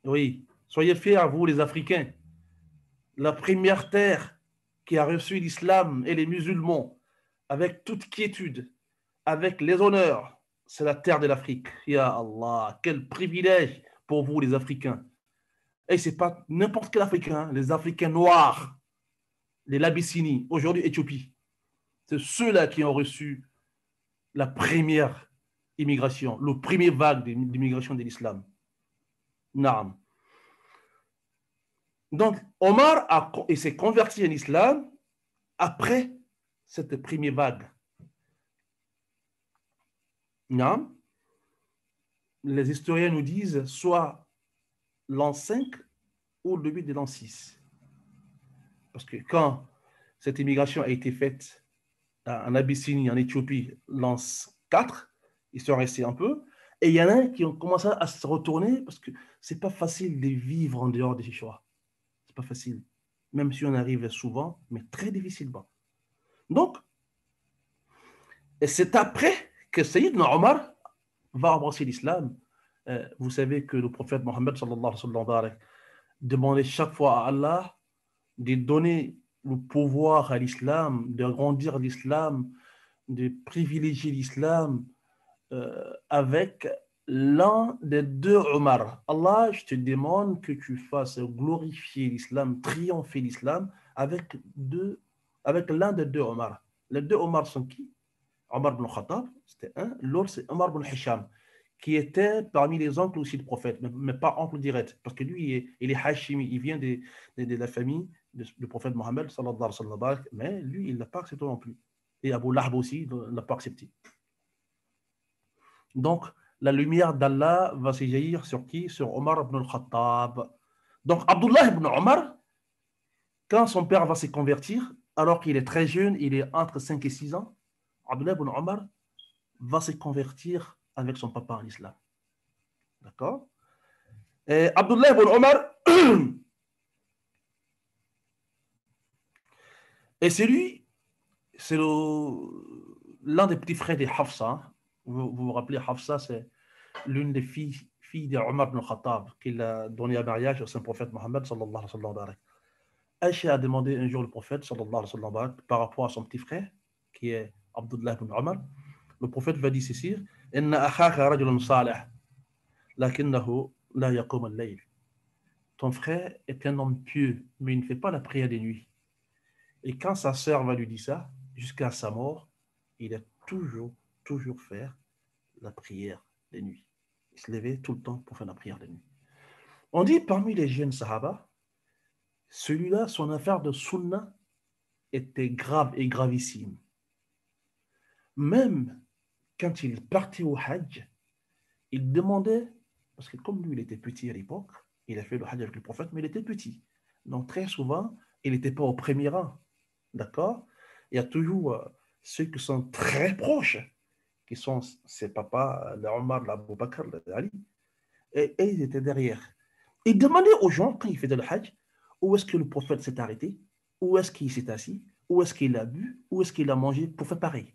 Oui, soyez fiers, vous les Africains. La première terre qui a reçu l'islam et les musulmans avec toute quiétude, avec les honneurs, c'est la terre de l'Afrique. Ya Allah, quel privilège pour vous les Africains. Et ce n'est pas n'importe quel Africain, les Africains noirs, les l'Abyssinie, aujourd'hui Éthiopie. C'est ceux-là qui ont reçu la première immigration, le premier vague d'immigration de l'islam. Naam. Donc, Omar s'est converti en islam après cette première vague. Naam. Les historiens nous disent soit l'an 5 ou le début de l'an 6. Parce que quand cette immigration a été faite en Abyssinie, en Éthiopie, l'an 4, ils sont restés un peu. Et il y en a qui ont commencé à se retourner parce que ce n'est pas facile de vivre en dehors de chez soi. Ce n'est pas facile. Même si on arrive souvent, mais très difficilement. Donc, c'est après que Sayyidna Omar va embrasser l'islam. Vous savez que le prophète Mohammed sallallahu alayhi wa sallam demandait chaque fois à Allah de donner le pouvoir à l'islam, d'agrandir l'islam, de privilégier l'islam avec l'un des deux Omar. Allah, je te demande que tu fasses glorifier l'islam, triompher l'islam avec l'un des deux Omar. Les deux Omar sont qui? Omar ibn Khattab, c'était un. L'autre, c'est Omar ibn Hisham, qui était parmi les oncles aussi du prophète, mais pas oncle direct, parce que lui, il est Hashimi, il vient de la famille du prophète Mohammed, sallallahu alayhi wa sallam, mais lui, il ne l'a pas accepté non plus. Et Abu Lahab aussi ne l'a pas accepté. Donc, la lumière d'Allah va se jaillir sur qui? Sur Omar ibn al-Khattab. Donc, Abdullah ibn Omar, quand son père va se convertir, alors qu'il est très jeune, il est entre 5 et 6 ans, Abdullah ibn Omar va se convertir avec son papa en islam. D'accord? Et Abdullah ibn Omar, et c'est lui, c'est l'un des petits frères de Hafsa. Vous vous rappelez, Hafsa, c'est l'une des filles d'Omar ibn Khattab, qu'il a donné à mariage au Saint-Prophète Mohammed sallallahu alayhi wa sallam. Aïcha a demandé un jour le prophète sallallahu alayhi wa sallam par rapport à son petit frère, qui est Abdullah ibn Omar. Le prophète va dire ceci: Inna akhaka rajulun salih, lakinnahu la yaqum al-layl. Ton frère est un homme pieux, mais il ne fait pas la prière des nuits. Et quand sa sœur va lui dire ça, jusqu'à sa mort, il a toujours faire la prière des nuits. Il se levait tout le temps pour faire la prière des nuits. On dit parmi les jeunes sahaba, celui-là, son affaire de sunna était grave et gravissime. Même quand il partait au hajj, il demandait, parce que comme lui, il était petit à l'époque, il a fait le hajj avec le prophète, mais il était petit. Donc très souvent, il n'était pas au premier rang. D'accord? Il y a toujours ceux qui sont très proches, qui sont ses papas, le Omar, l'Abou Bakr, l'Ali, et ils étaient derrière. Il demandait aux gens, quand ils faisaient le hajj, où est-ce que le prophète s'est arrêté, où est-ce qu'il s'est assis, où est-ce qu'il a bu, où est-ce qu'il a mangé pour faire pareil.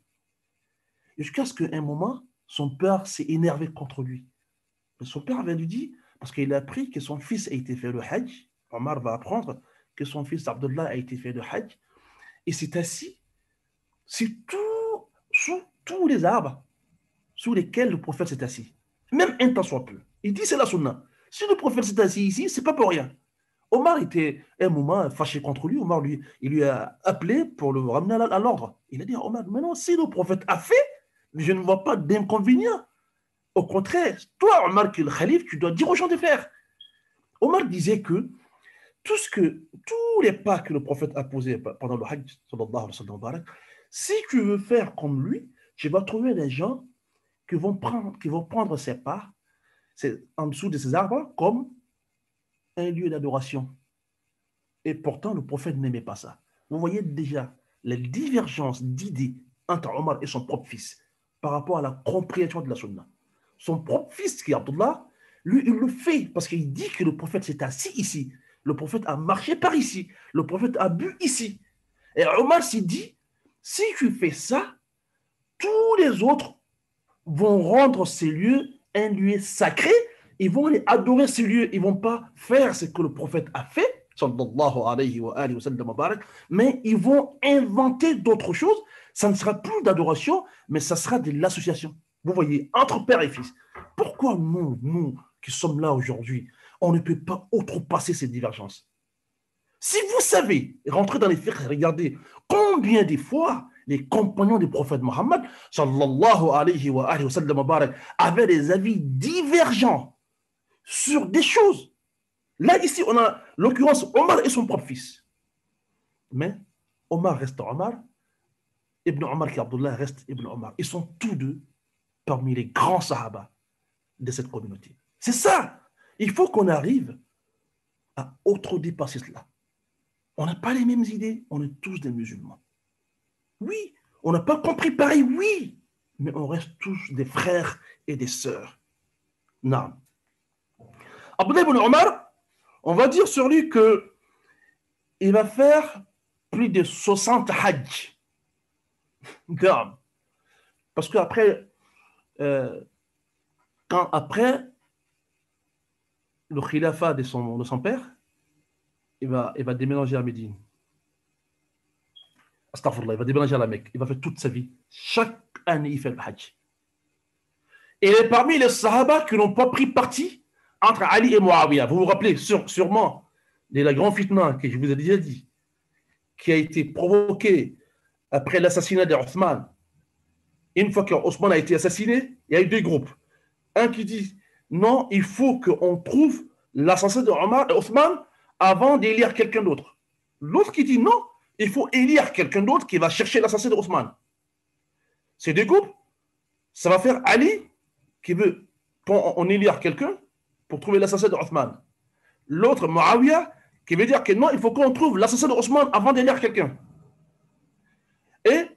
Jusqu'à ce qu'à un moment, son père s'est énervé contre lui. Son père avait lui dit, parce qu'il a appris que son fils a été fait le hajj, Omar va apprendre que son fils Abdullah a été fait le hajj, et s'est assis sous tous les arbres sous lesquels le prophète s'est assis. Même un temps soit peu. Il dit c'est la sunna. Si le prophète s'est assis ici, c'est pas pour rien. Omar était un moment fâché contre lui. Omar il lui a appelé pour le ramener à l'ordre. Il a dit à Omar, maintenant si le prophète a fait, je ne vois pas d'inconvénient. Au contraire, toi Omar qui est le khalife, tu dois dire aux gens de faire. Omar disait que tous les pas que le prophète a posés pendant le hajj, sallallahu alayhi wa sallam, si tu veux faire comme lui, tu vas trouver des gens qui vont prendre ces pas en dessous de ces arbres comme un lieu d'adoration. Et pourtant, le prophète n'aimait pas ça. Vous voyez déjà la divergence d'idées entre Omar et son propre fils par rapport à la compréhension de la sunna. Son propre fils, qui est Abdullah, lui, il le fait parce qu'il dit que le prophète s'est assis ici. Le prophète a marché par ici. Le prophète a bu ici. Et Omar s'est dit, si tu fais ça, tous les autres vont rendre ces lieux un lieu sacré. Ils vont aller adorer ces lieux. Ils ne vont pas faire ce que le prophète a fait, sallallahu alayhi wa sallam, mais ils vont inventer d'autres choses. Ça ne sera plus d'adoration, mais ça sera de l'association. Vous voyez, entre père et fils. Pourquoi nous qui sommes là aujourd'hui, on ne peut pas outrepasser ces divergences? Si vous savez, rentrez dans les fiqh, regardez combien de fois les compagnons du prophète Mohammed sallallahu alayhi wa sallam avaient des avis divergents sur des choses. Là, ici, on a l'occurrence Omar et son propre fils. Mais Omar reste Omar, Ibn Omar qui Abdullah reste Ibn Omar. Ils sont tous deux parmi les grands sahaba de cette communauté. C'est ça. Il faut qu'on arrive à outredépasser cela. On n'a pas les mêmes idées, on est tous des musulmans. Oui, on n'a pas compris pareil, oui, mais on reste tous des frères et des sœurs. Non. Abdullah ibn Omar, on va dire sur lui qu'il va faire plus de 60 hajj. Non. Parce qu'après, après le khilafat de son père, il va déménager à Médine. Astaghfirullah, il va déménager à la Mecque. Il va faire toute sa vie. Chaque année, il fait le hajj. Et il est parmi les sahaba qui n'ont pas pris parti entre Ali et Muawiyah. Vous vous rappelez sûrement de la grande fitna que je vous ai déjà dit, qui a été provoquée après l'assassinat d'Othman. Une fois qu'Othman a été assassiné, il y a eu deux groupes. Un qui dit non, il faut qu'on trouve l'assassin d'Othman avant d'élire quelqu'un d'autre. L'autre qui dit non, il faut élire quelqu'un d'autre qui va chercher l'assassin d'Othman. Ces deux groupes, ça va faire Ali qui veut qu'on élire quelqu'un pour trouver l'assassin d'Othman. L'autre, Muawiyah, qui veut dire que non, il faut qu'on trouve l'assassin d'Othman avant d'élire quelqu'un. Et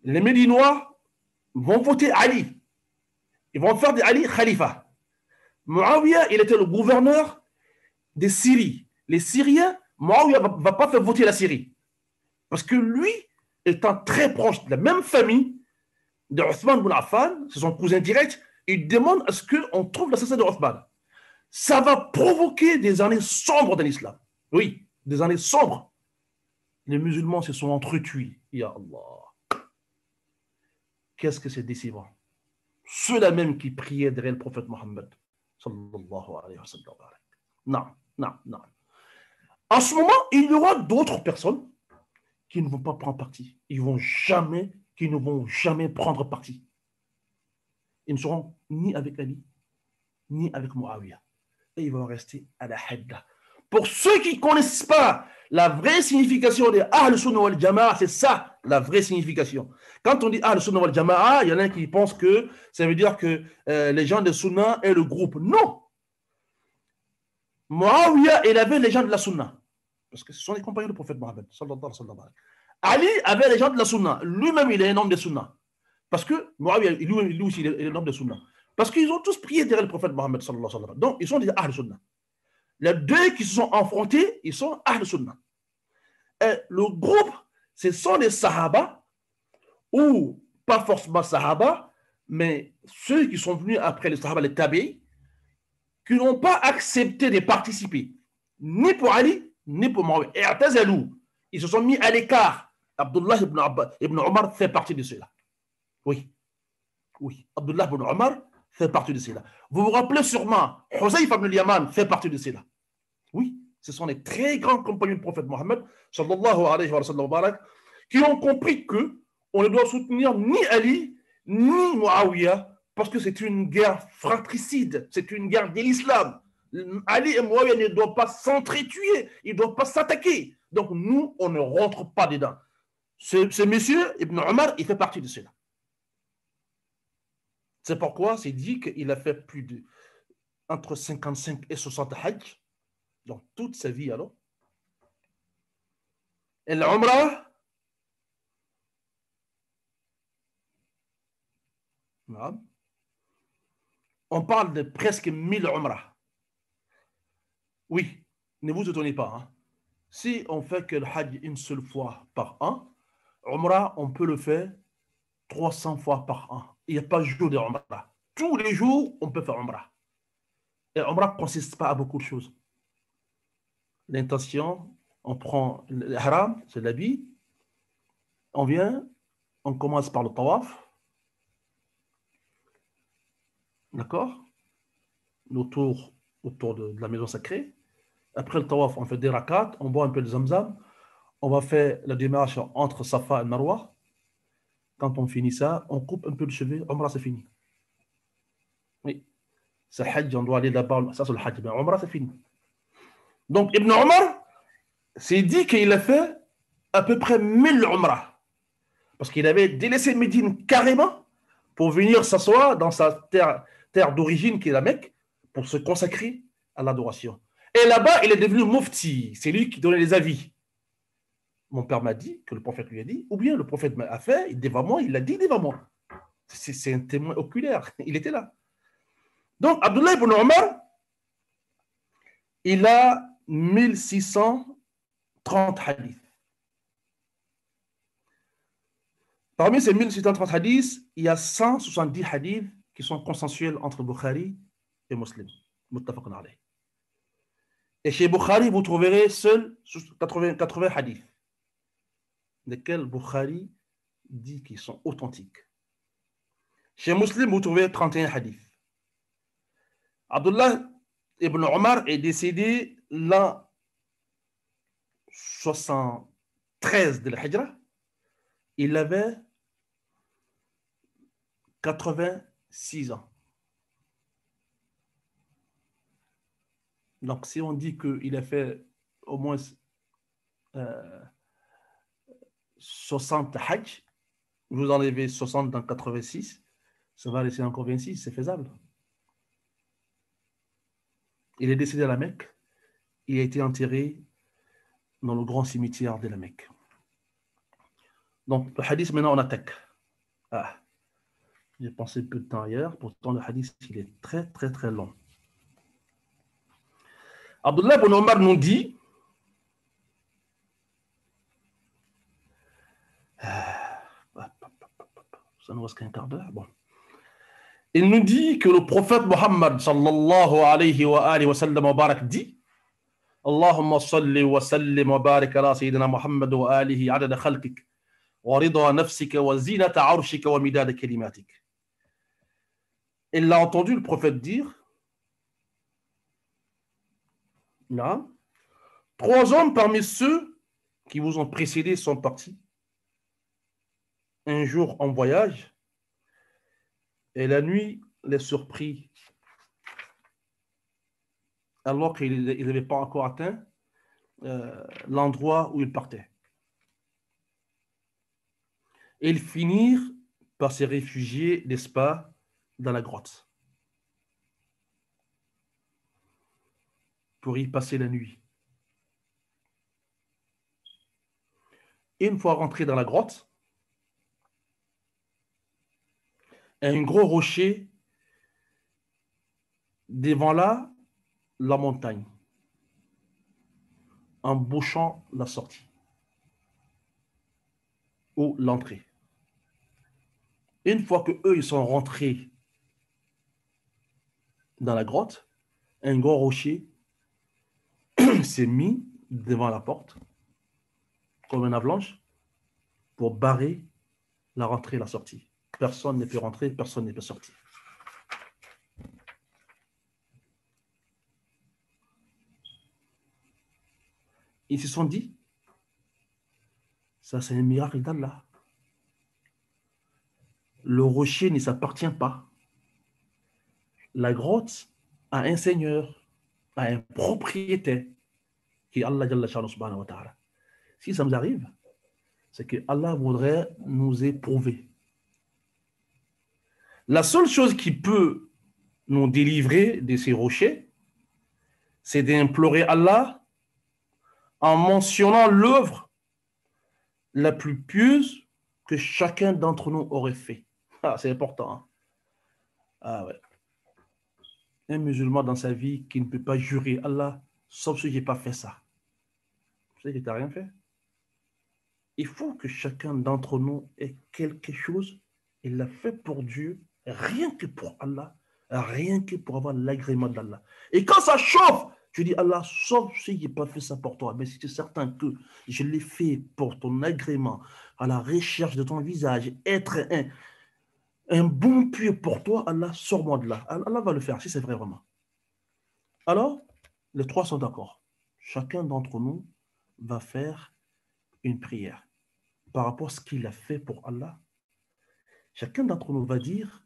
les Médinois vont voter Ali. Ils vont faire de Ali khalifa. Muawiyah, il était le gouverneur de Syrie. Les Syriens, Muawiyah ne va pas faire voter la Syrie. Parce que lui, étant très proche de la même famille de Othman ibn Affan, c'est son cousin direct, il demande à ce qu'on trouve l'assassin de Othman. Ça va provoquer des années sombres dans l'islam. Oui, des années sombres. Les musulmans se sont entretués. Ya Allah. Qu'est-ce que c'est décevant. Ceux-là même qui priaient derrière le prophète Mohammed. Sallallahu alayhi wa sallam. Non, non, non. En ce moment, il y aura d'autres personnes qui ne vont pas prendre parti. Qui ne vont jamais prendre parti. Ils ne seront ni avec Ali, ni avec Muawiyah. Et ils vont rester à la Hadda. Pour ceux qui ne connaissent pas la vraie signification de Ahl Sunnah wal Jama'a, c'est ça la vraie signification. Quand on dit Ahl Sunnah wal Jama'a, il y en a qui pensent que ça veut dire que les gens de Sunnah est le groupe. Non. Muawiyah, il avait les gens de la Sunnah. Parce que ce sont les compagnons du prophète Mohammed. Ali avait les gens de la Sunnah. Lui-même, il est un homme de Sunnah. Parce que Muawiyah, lui aussi, il est un homme de Sunnah. Parce qu'ils ont tous prié derrière le prophète Mohammed. Donc, ils sont des Ahl Sunnah. Les deux qui se sont affrontés, ils sont Ahl Sunnah. Et le groupe, ce sont les Sahaba, ou pas forcément Sahaba, mais ceux qui sont venus après les Sahaba, les Tabi'i, qui n'ont pas accepté de participer, ni pour Ali, ni pour Muawiyah. Et Atazalou, ils se sont mis à l'écart. Abdullah ibn Omar fait partie de cela. Oui, oui. Abdullah ibn Omar fait partie de cela. Vous vous rappelez sûrement, Huzayf ibn al-Yaman fait partie de cela. Oui, ce sont les très grands compagnons du prophète Mohammed, sallallahu alayhi wa sallam, qui ont compris qu'on ne doit soutenir ni Ali, ni Muawiyah, parce que c'est une guerre fratricide, c'est une guerre de l'islam. Ali et Muawiyah ne doivent pas s'entretuer, ils ne doivent pas s'attaquer. Donc nous, on ne rentre pas dedans. Ce monsieur, Ibn Omar, il fait partie de cela. C'est pourquoi c'est dit qu'il a fait plus de entre 55 et 60 hajj dans toute sa vie alors. Et l'Umrah, on parle de presque 1000 Umrah. Oui, ne vous étonnez pas. Hein. Si on fait que le hajj une seule fois par an, Umrah, on peut le faire 300 fois par an. Il n'y a pas de jour de Umrah. Tous les jours, on peut faire Umrah. Et Umrah ne consiste pas à beaucoup de choses. L'intention, on prend le haram, c'est l'habit, on vient, on commence par le tawaf, d'accord, autour de la maison sacrée. Après le tawaf, on fait des rakats, on boit un peu de zamzam, on va faire la démarche entre Safa et Marwa. Quand on finit ça, on coupe un peu de cheveux, Umrah c'est fini. Oui, c'est le hajj, on doit aller là-bas, ça c'est le hajj, mais Umrah c'est fini. Donc Ibn Omar s'est dit qu'il a fait à peu près 1000 Umrah. Parce qu'il avait délaissé Médine carrément pour venir s'asseoir dans sa terre d'origine qui est la Mecque pour se consacrer à l'adoration. Et là-bas, il est devenu mufti. C'est lui qui donnait les avis. Mon père m'a dit que le prophète lui a dit, ou bien le prophète m'a fait devant moi, il l'a dit devant moi. C'est un témoin oculaire. Il était là. Donc, Abdullah ibn Omar, il a 1630 hadiths. Parmi ces 1630 hadiths, il y a 170 hadiths qui sont consensuels entre Bukhari et Muslim. Muttafaqun alayh. Et chez Bukhari, vous trouverez seuls 80 hadiths, lesquels Bukhari dit qu'ils sont authentiques. Chez Muslim, vous trouvez 31 hadiths. Abdullah ibn Omar est décédé l'an 73 de la Hijra. Il avait 86 ans. Donc, si on dit qu'il a fait au moins 60 hajj, vous enlevez 60 dans 86, ça va laisser encore 26, c'est faisable. Il est décédé à la Mecque, il a été enterré dans le grand cimetière de la Mecque. Donc, le hadith, maintenant, on attaque. Ah, j'ai pensé peu de temps ailleurs, pourtant le hadith, il est très, très, très long. Abdullah ibn Omar nous dit ça nous reste qu'un quart d'heure. Bon. Il nous dit que le prophète Mohammed sallallahu alayhi wa alihi wa sallam wa barak dit Allahumma salli wa sallim wa barik ala sayyidina Muhammad wa alihi adada khalqik wa rida nafsika wa zinata arshika wa midada kalimatik. Il a entendu le prophète dire non, 3 hommes parmi ceux qui vous ont précédés sont partis un jour en voyage et la nuit les surprit alors qu'ils n'avaient pas encore atteint l'endroit où ils partaient. Et ils finirent par se réfugier, n'est-ce pas, dans la grotte pour y passer la nuit. Et une fois rentrés dans la grotte, un gros rocher devant là la montagne, en bouchant la sortie ou l'entrée. Une fois que eux ils sont rentrés dans la grotte, un gros rocher s'est mis devant la porte comme une avalanche pour barrer la rentrée et la sortie. Personne ne peut rentrer, personne ne peut sortir. Ils se sont dit, ça c'est un miracle d'Allah. Le rocher ne s'appartient pas. La grotte a un seigneur, a un propriétaire, qui est Allah subhanahu wa ta'ala. Si ça nous arrive, c'est que Allah voudrait nous éprouver. La seule chose qui peut nous délivrer de ces rochers, c'est d'implorer Allah en mentionnant l'œuvre la plus pieuse que chacun d'entre nous aurait fait. Ah, c'est important. Hein? Ah ouais. Un musulman dans sa vie qui ne peut pas jurer Allah, sauf si je n'ai pas fait ça. Tu sais que tu n'as rien fait. Il faut que chacun d'entre nous ait quelque chose, il l'a fait pour Dieu, rien que pour Allah, rien que pour avoir l'agrément d'Allah. Et quand ça chauffe, tu dis Allah, sauf si je n'ai pas fait ça pour toi, mais si tu es certain que je l'ai fait pour ton agrément, à la recherche de ton visage, être un bon puits pour toi, Allah, sors-moi de là. Allah va le faire, si c'est vrai vraiment. Alors, les 3 sont d'accord. Chacun d'entre nous va faire une prière par rapport à ce qu'il a fait pour Allah. Chacun d'entre nous va dire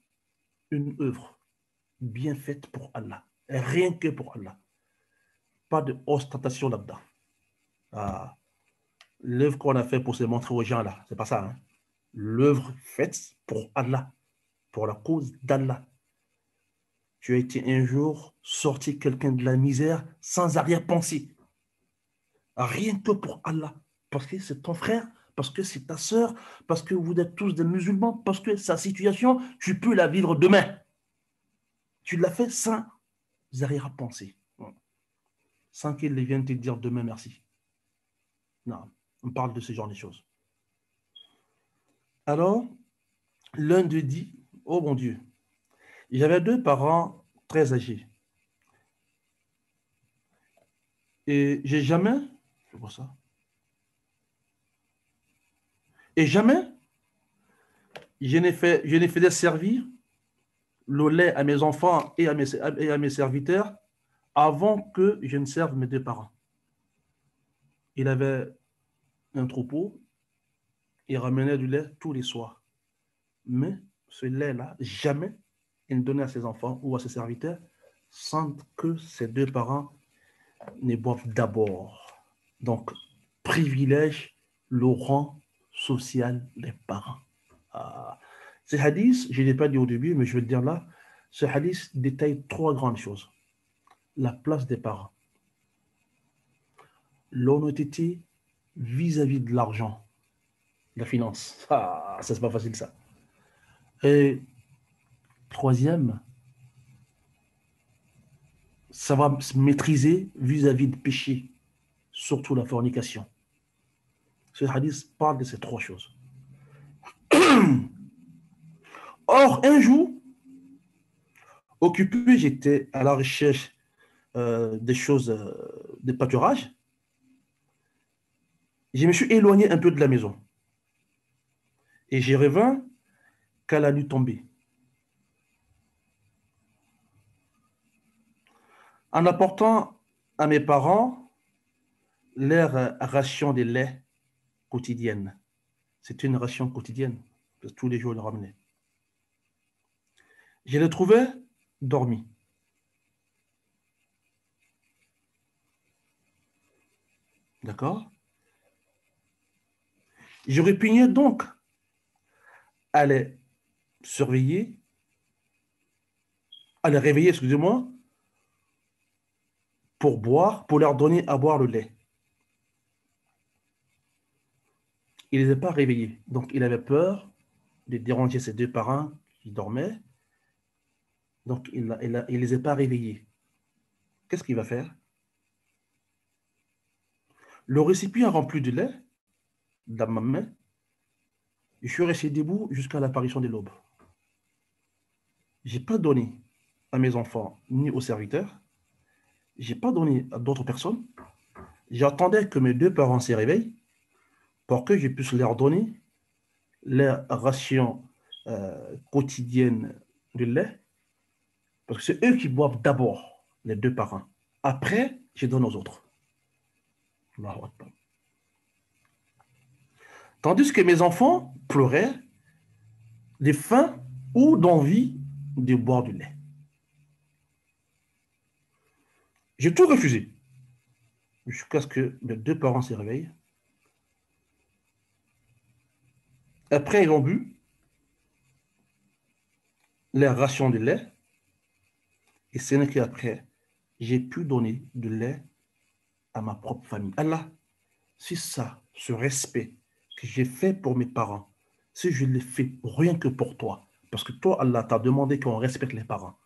une œuvre bien faite pour Allah. Rien que pour Allah. Pas de ostentation là-dedans. Ah, l'œuvre qu'on a fait pour se montrer aux gens là, c'est pas ça. Hein? L'œuvre faite pour Allah, pour la cause d'Allah. Tu as été un jour sorti quelqu'un de la misère sans arrière-pensée. Rien que pour Allah. Parce que c'est ton frère, parce que c'est ta sœur, parce que vous êtes tous des musulmans, parce que sa situation, tu peux la vivre demain. Tu l'as fait sans arrière-pensée. Sans qu'il vienne te dire demain merci. Non, on parle de ce genre de choses. Alors, l'un d'eux dit, oh mon Dieu, j'avais 2 parents très âgés. Et j'ai jamais, je vois ça, et jamais, je n'ai fait servir le lait à mes enfants et à mes serviteurs avant que je ne serve mes 2 parents. Il avait un troupeau, il ramenait du lait tous les soirs. Mais ce lait-là, jamais il ne donnait à ses enfants ou à ses serviteurs sans que ses 2 parents ne boivent d'abord. Donc, privilège le rang social des parents. Ce hadith, je ne l'ai pas dit au début, mais je vais le dire là, ce hadith détaille 3 grandes choses. La place des parents, l'honnêteté vis-à-vis de l'argent, la finance. Ça, c'est pas facile ça. Et 3e, ça va se maîtriser vis-à-vis de péché, surtout la fornication. Ce hadith parle de ces 3 choses. Or, un jour, Occupé, j'étais à la recherche des choses, de pâturage. Je me suis éloigné un peu de la maison. Et j'y revins qu'à la nuit tombée. En apportant à mes parents leur ration de lait quotidienne. C'était une ration quotidienne, parce que tous les jours, ils le ramenaient. Je les trouvais dormis. D'accord? Je répugnais donc à les surveiller, à les réveiller, excusez-moi, pour boire, pour leur donner à boire le lait. Il ne les a pas réveillés. Donc, il avait peur de déranger ses deux parents qui dormaient. Donc, il ne les a pas réveillés. Qu'est-ce qu'il va faire? Le récipient rempli de lait dans ma main, je suis resté debout jusqu'à l'apparition de l'aube. Je n'ai pas donné à mes enfants ni aux serviteurs. Je n'ai pas donné à d'autres personnes. J'attendais que mes deux parents se réveillent pour que je puisse leur donner leur ration quotidienne de lait. Parce que c'est eux qui boivent d'abord, les deux parents. Après, je donne aux autres. Tandis que mes enfants pleuraient de faim ou d'envie de boire du lait. J'ai tout refusé jusqu'à ce que mes deux parents se réveillent. Après, ils ont bu leur ration de lait. Et ce n'est qu'après, j'ai pu donner du lait à ma propre famille. Allah, si ça, ce respect que j'ai fait pour mes parents, si je l'ai fait rien que pour toi, parce que toi, Allah, t'a demandé qu'on respecte les parents.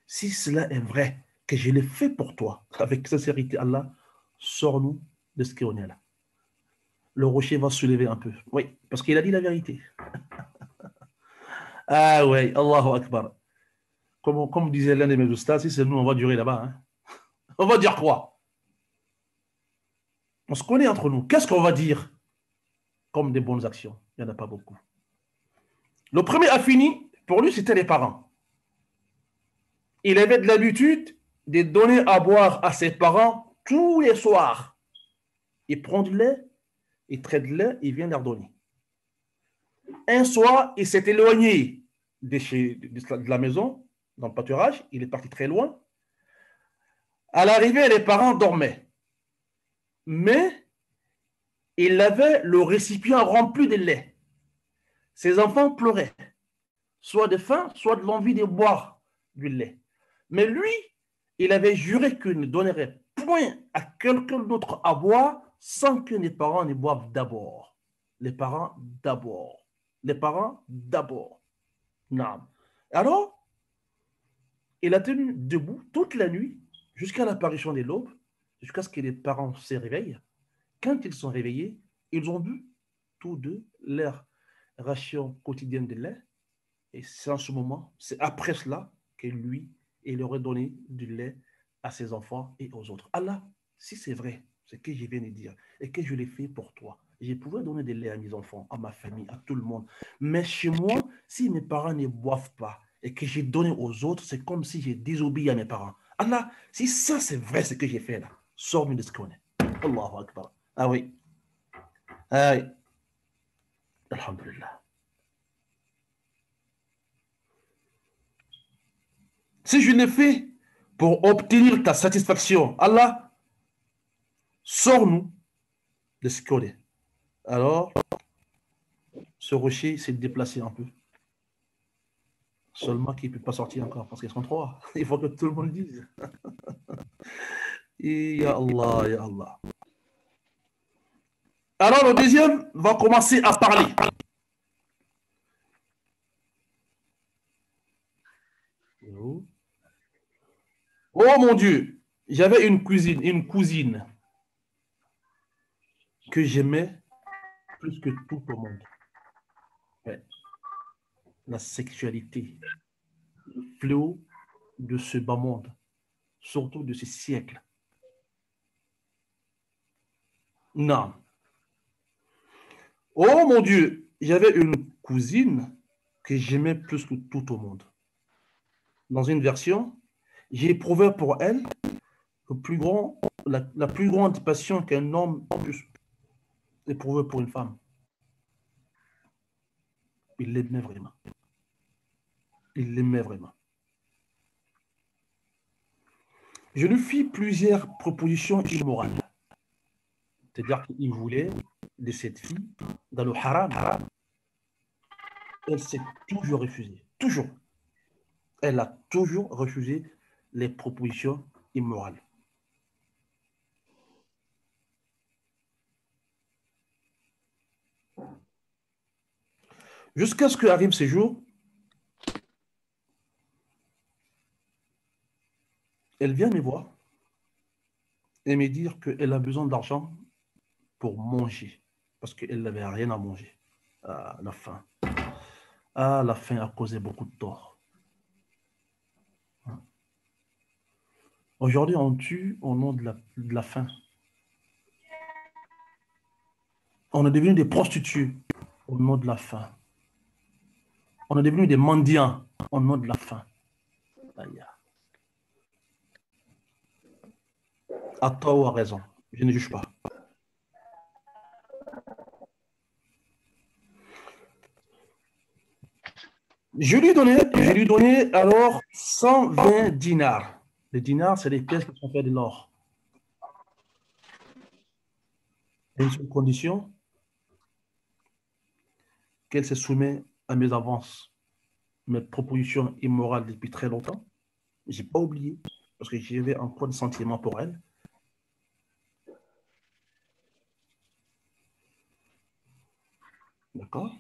Si cela est vrai, que je l'ai fait pour toi, avec sincérité, Allah, sors-nous de ce qu'on est là. Le rocher va se lever un peu. Oui, parce qu'il a dit la vérité. Ah oui, Allahu Akbar. Comme disait l'un de mes ustads, si c'est nous, on va durer là-bas. Hein. On va dire quoi? On se connaît entre nous. Qu'est-ce qu'on va dire comme des bonnes actions? Il n'y en a pas beaucoup. Le premier a fini, pour lui, c'était les parents. Il avait de l'habitude de donner à boire à ses parents tous les soirs. Il prend du lait, il traite de lait, il vient leur donner. Un soir, il s'est éloigné de la maison, dans le pâturage, il est parti très loin. À l'arrivée, les parents dormaient. Mais il avait le récipient rempli de lait. Ses enfants pleuraient, soit de faim, soit de l'envie de boire du lait. Mais lui, il avait juré qu'il ne donnerait point à quelqu'un d'autre à boire sans que les parents ne boivent d'abord. Les parents d'abord. Les parents d'abord. Non. Alors, il a tenu debout toute la nuit jusqu'à l'apparition de l'aube, jusqu'à ce que les parents se réveillent. Quand ils sont réveillés, ils ont bu tous deux leur ration quotidienne de lait. Et c'est en ce moment, c'est après cela que lui, il aurait donné du lait à ses enfants et aux autres. Allah, si c'est vrai, ce que je viens de dire, et que je l'ai fait pour toi, je pouvais donner du lait à mes enfants, à ma famille, à tout le monde. Mais chez moi, si mes parents ne boivent pas et que j'ai donné aux autres, c'est comme si j'ai désobéi à mes parents. Allah, si ça c'est vrai ce que j'ai fait là, sors-moi de ce qu'on est. Allahu Akbar. Ah oui. Ah oui. Alhamdulillah. Si je l'ai fait pour obtenir ta satisfaction, Allah, sors-nous de ce qu'on est. Alors, ce rocher s'est déplacé un peu. Seulement qu'il ne peut pas sortir encore parce qu'ils sont trois. Il faut que tout le monde dise. Et ya Allah, ya Allah. Alors, le deuxième va commencer à parler. Oh mon Dieu, j'avais une cousine que j'aimais plus que tout au monde. Ouais. La sexualité, le fléau de ce bas monde, surtout de ce siècle. Non. Oh mon Dieu, j'avais une cousine que j'aimais plus que tout au monde. Dans une version, j'ai éprouvé pour elle la plus grande passion qu'un homme puisse éprouver pour une femme. Il l'aimait vraiment. Il l'aimait vraiment. Je lui fis plusieurs propositions immorales. C'est-à-dire qu'il voulait de cette fille dans le haram. Elle s'est toujours refusée. Toujours. Elle a toujours refusé les propositions immorales. Jusqu'à ce qu'arrive ce jour, elle vient me voir et me dire qu'elle a besoin d'argent pour manger, parce qu'elle n'avait rien à manger. Ah, la faim. Ah, la faim a causé beaucoup de tort. Aujourd'hui, on tue au nom de la faim. On est devenu des prostituées au nom de la faim. On est devenu des mendiants au nom de la faim. Aïe. À tort ou à raison, je ne juge pas. Je lui donnais alors 120 dinars. Les dinars, c'est les pièces qui sont faites de l'or. À une seule condition, qu'elle se soumet à mes avances, mes propositions immorales depuis très longtemps. Je n'ai pas oublié, parce que j'avais encore des sentiments pour elle. D'accord?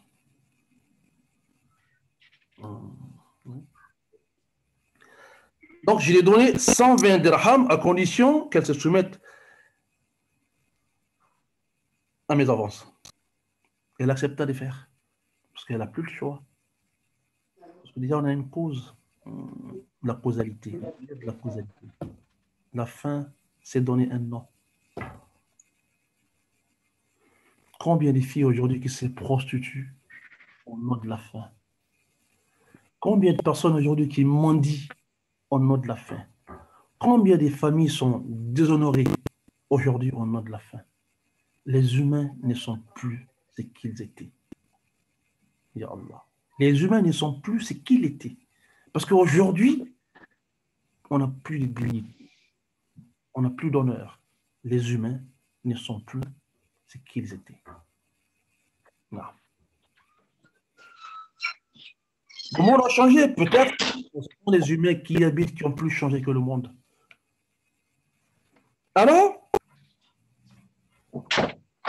Donc, je lui ai donné 120 dirhams à condition qu'elle se soumette à mes avances. Elle accepta de faire, parce qu'elle n'a plus le choix. Parce que déjà, on a une cause, la causalité. La causalité. La fin, c'est donner un nom. Combien de filles aujourd'hui qui se prostituent au nom de la faim? Combien de personnes aujourd'hui qui mendient au nom de la faim? Combien de familles sont déshonorées aujourd'hui au nom de la faim? Les humains ne sont plus ce qu'ils étaient. Ya Allah. Les humains ne sont plus ce qu'ils étaient. Parce qu'aujourd'hui, on n'a plus de dignité, on n'a plus d'honneur. Les humains ne sont plus ce qu'ils étaient. Non. Le monde a changé, peut-être. Ce sont les humains qui y habitent qui ont plus changé que le monde. Alors,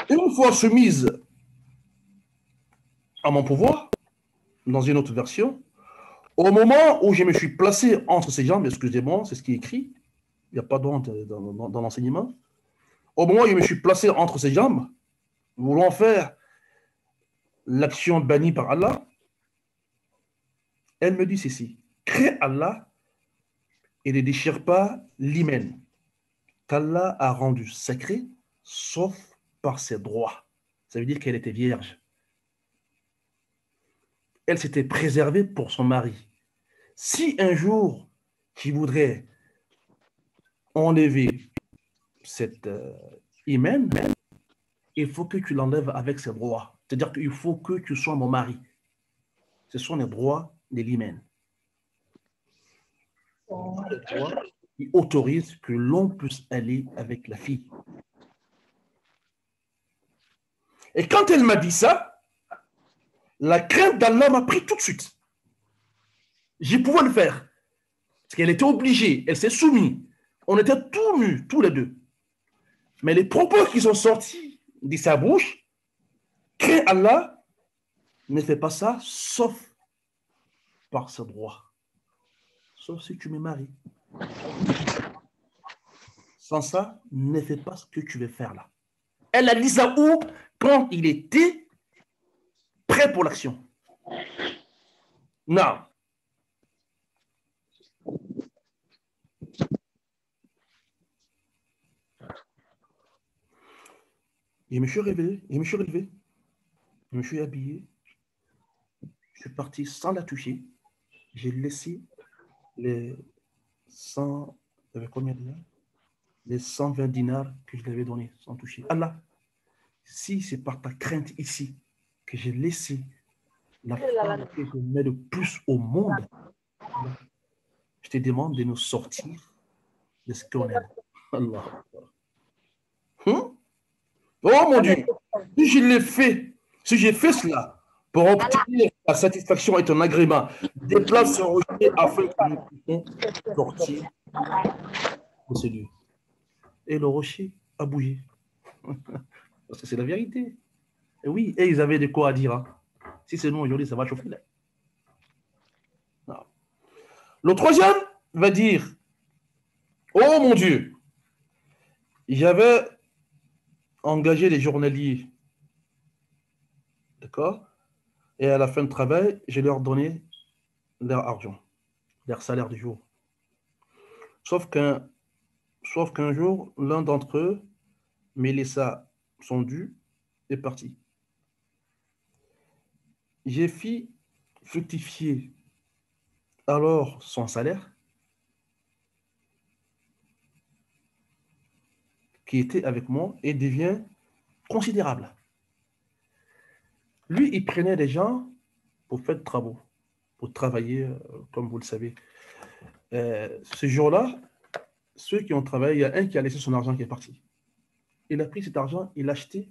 une fois soumise à mon pouvoir, dans une autre version, au moment où je me suis placé entre ses jambes, excusez-moi, c'est ce qui est écrit, il n'y a pas d'honte dans l'enseignement, au moment où je me suis placé entre ses jambes, voulant faire l'action bannie par Allah, elle me dit ceci: crée Allah et ne déchire pas l'hymen qu'Allah a rendu sacré, sauf par ses droits. Ça veut dire qu'elle était vierge. Elle s'était préservée pour son mari. Si un jour tu voudrais enlever cette hymen, il faut que tu l'enlèves avec ses droits. C'est-à-dire qu'il faut que tu sois mon mari. Ce sont les droits de l'hymen. Les droits qui autorisent que l'on puisse aller avec la fille. Et quand elle m'a dit ça, la crainte d'Allah m'a pris tout de suite. J'ai pu le faire. Parce qu'elle était obligée, elle s'est soumise. On était tous nus, tous les deux. Mais les propos qui sont sortis de sa bouche, crains Allah, ne fais pas ça, sauf par ce droit. Sauf si tu me maries. Sans ça, ne fais pas ce que tu veux faire là. Elle a dit ça où? Quand il était prêt pour l'action. Non. Je me suis réveillé, je me suis relevé, je me suis habillé, je suis parti sans la toucher. J'ai laissé les 100, il y avait combien de dinars? Les 120 dinars que je lui avais donnés sans toucher. Allah, si c'est par ta crainte ici que j'ai laissé la femme que je mets le plus au monde, Allah, je te demande de nous sortir de ce qu'on est. Allah. Oh mon Dieu, si je l'ai fait, si j'ai fait cela pour obtenir ta satisfaction et ton agrément, déplace ce rocher afin que nous puissions sortir de ce lieu. Et le rocher a bougé. Parce que c'est la vérité. Et oui, et ils avaient de quoi à dire. Hein. Si c'est nous aujourd'hui, ça va chauffer là. Non. Le troisième va dire, oh mon Dieu, j'avais engagé des journaliers. D'accord? Et à la fin de travail, je leur donnais leur argent, leur salaire du jour. Sauf qu'un jour, l'un d'entre eux me laissa son dû et parti. J'ai fait fructifier alors son salaire qui était avec moi et devient considérable. Lui, il prenait des gens pour faire des travaux, pour travailler, comme vous le savez. Ce jour-là, ceux qui ont travaillé, il y a un qui a laissé son argent qui est parti. Il a pris cet argent, il a acheté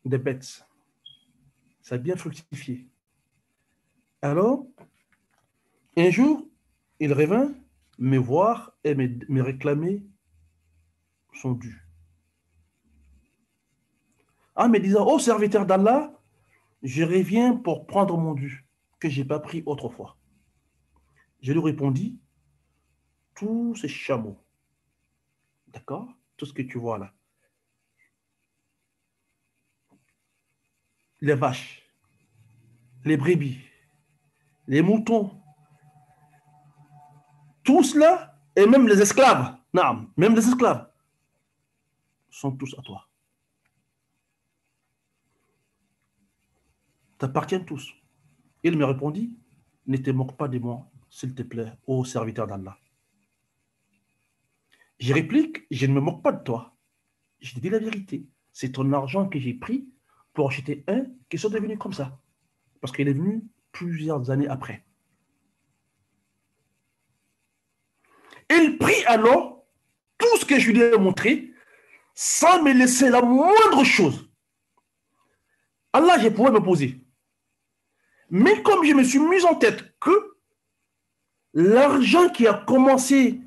des bêtes. Ça a bien fructifié. Alors, un jour, il revint me voir et me réclamer son dû. En me disant, oh serviteur d'Allah, je reviens pour prendre mon dû que je n'ai pas pris autrefois. Je lui répondis, tous ces chameaux, d'accord? Tout ce que tu vois là, les vaches, les brebis, les moutons, tout cela, et même les esclaves, non, même les esclaves, sont tous à toi. T'appartiennent tous. Il me répondit, ne te moque pas de moi, s'il te plaît, ô serviteur d'Allah. Je réplique, je ne me moque pas de toi. Je te dis la vérité. C'est ton argent que j'ai pris pour acheter un qui sont devenus comme ça. Parce qu'il est venu plusieurs années après. Il prit alors tout ce que je lui ai montré sans me laisser la moindre chose. Allah, je pouvais me poser. Mais comme je me suis mis en tête que l'argent qui a commencé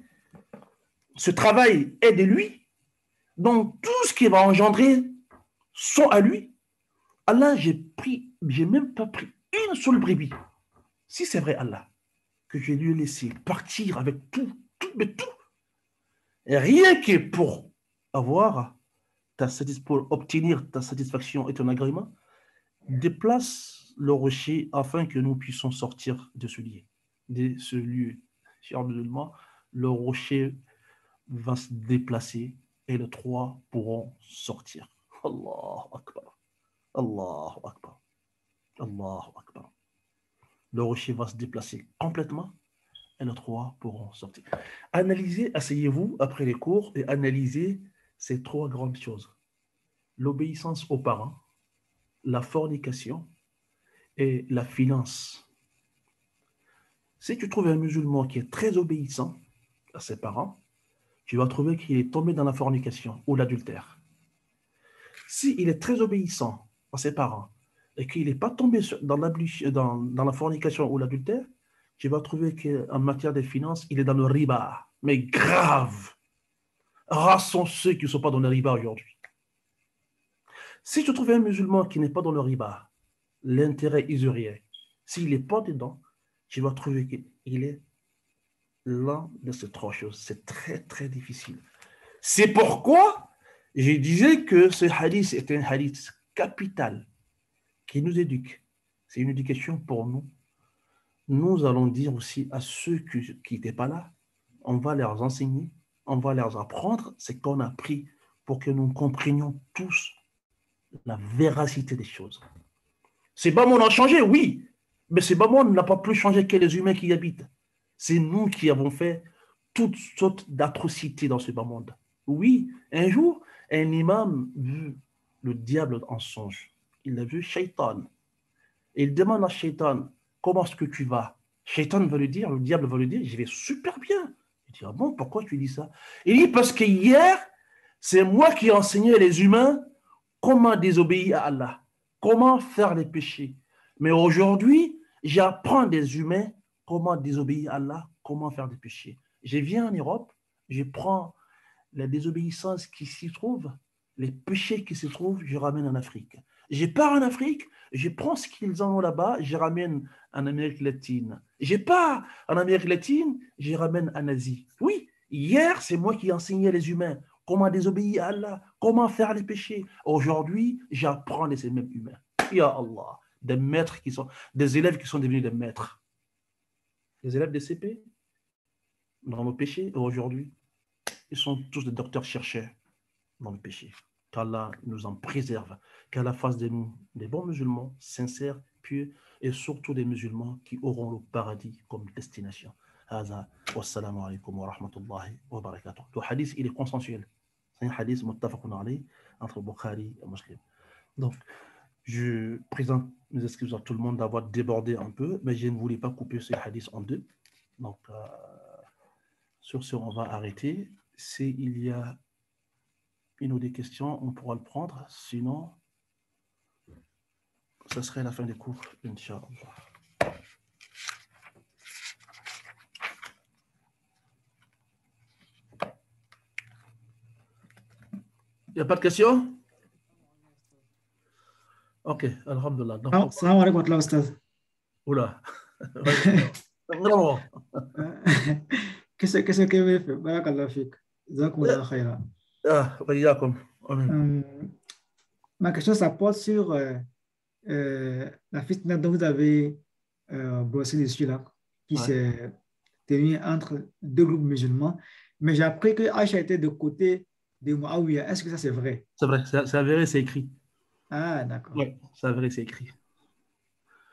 ce travail est de lui, donc tout ce qui va engendrer sont à lui, Allah, j'ai même pas pris une seule brebis. Si c'est vrai, Allah, que je lui ai laissé partir avec tout, mais tout, et rien que pour avoir pour obtenir ta satisfaction et ton agrément, déplace le rocher afin que nous puissions sortir de ce lieu. De ce lieu. Cher musulman, le rocher va se déplacer et les trois pourront sortir. Allah Akbar. Allah Akbar. Allah Akbar. Le rocher va se déplacer complètement et les trois pourront sortir. Analysez, asseyez-vous après les cours et analysez ces trois grandes choses. L'obéissance aux parents, la fornication et la finance. Si tu trouves un musulman qui est très obéissant à ses parents, tu vas trouver qu'il est tombé dans la fornication ou l'adultère. S'il est très obéissant à ses parents et qu'il n'est pas tombé dans la fornication ou l'adultère, tu vas trouver qu'en matière de finances, il est dans le riba. Mais grave. Rares sont ceux qui ne sont pas dans le riba aujourd'hui. Si tu trouves un musulman qui n'est pas dans le riba, l'intérêt usurier, s'il n'est pas dedans, tu vas trouver qu'il est l'un de ces trois choses. C'est très, très difficile. C'est pourquoi je disais que ce hadith est un hadith capital qui nous éduque. C'est une éducation pour nous. Nous allons dire aussi à ceux qui n'étaient pas là, on va leur enseigner, on va leur apprendre ce qu'on a appris pour que nous comprenions tous la véracité des choses. Ces bas mondes ont changé, oui, mais ces bas mondes n'ont pas plus changé que les humains qui y habitent. C'est nous qui avons fait toutes sortes d'atrocités dans ce bas monde. Oui, un jour, un imam vu le diable en songe. Il a vu Shaitan. Et il demande à Shaitan, comment est-ce que tu vas? Shaitan va lui dire, le diable va lui dire, je vais super bien. Il dit, ah bon, pourquoi tu dis ça? Il dit, parce que hier, c'est moi qui ai enseigné les humains comment désobéir à Allah, comment faire les péchés. Mais aujourd'hui, j'apprends des humains comment désobéir à Allah, comment faire des péchés. Je viens en Europe, je prends la désobéissance qui s'y trouve, les péchés qui s'y trouvent, je ramène en Afrique. Je pars en Afrique, je prends ce qu'ils ont là-bas, je ramène en Amérique latine. Je pars en Amérique latine, je ramène en Asie. Oui, hier, c'est moi qui enseignais les humains comment désobéir à Allah, comment faire les péchés. Aujourd'hui, j'apprends de ces mêmes humains. Ya Allah, des maîtres qui sont, des élèves qui sont devenus des maîtres. Les élèves des CP, dans le péché, aujourd'hui, ils sont tous des docteurs chercheurs dans le péché. Qu'Allah nous en préserve, qu'Allah fasse de nous des bons musulmans, sincères, pieux, et surtout des musulmans qui auront le paradis comme destination. هذا والسلام عليكم ورحمة الله وبركاته. Le hadith, il est consensuel. C'est un hadith muttafaqun alayh entre Bukhari et Muslim. Donc, je présente mes excuses à tout le monde d'avoir débordé un peu, mais je ne voulais pas couper ce hadith en deux. Donc, sur ce, on va arrêter. S'il y a une ou des questions, on pourra le prendre. Sinon, ça serait la fin des cours, Inch'Allah. Il n'y a pas de questions? Ok, alhamdulillah. Donc, Salam alaikum wa rahmatullah, Ustaz. oula. Bravo. Qu'est-ce que vous faites? Barakallah fik. Jazakumullah khaira. Ah, وإياكم. Amen. Ma question, ça porte sur la fitna dont vous avez brossé dessus là, qui Ouais. s'est tenue entre deux groupes musulmans. Mais j'ai appris que Aïcha était de côté de Muawiyah. Est-ce que ça c'est vrai? C'est vrai, c'est avéré, c'est écrit. Ah, d'accord. Oui, c'est avéré, c'est écrit.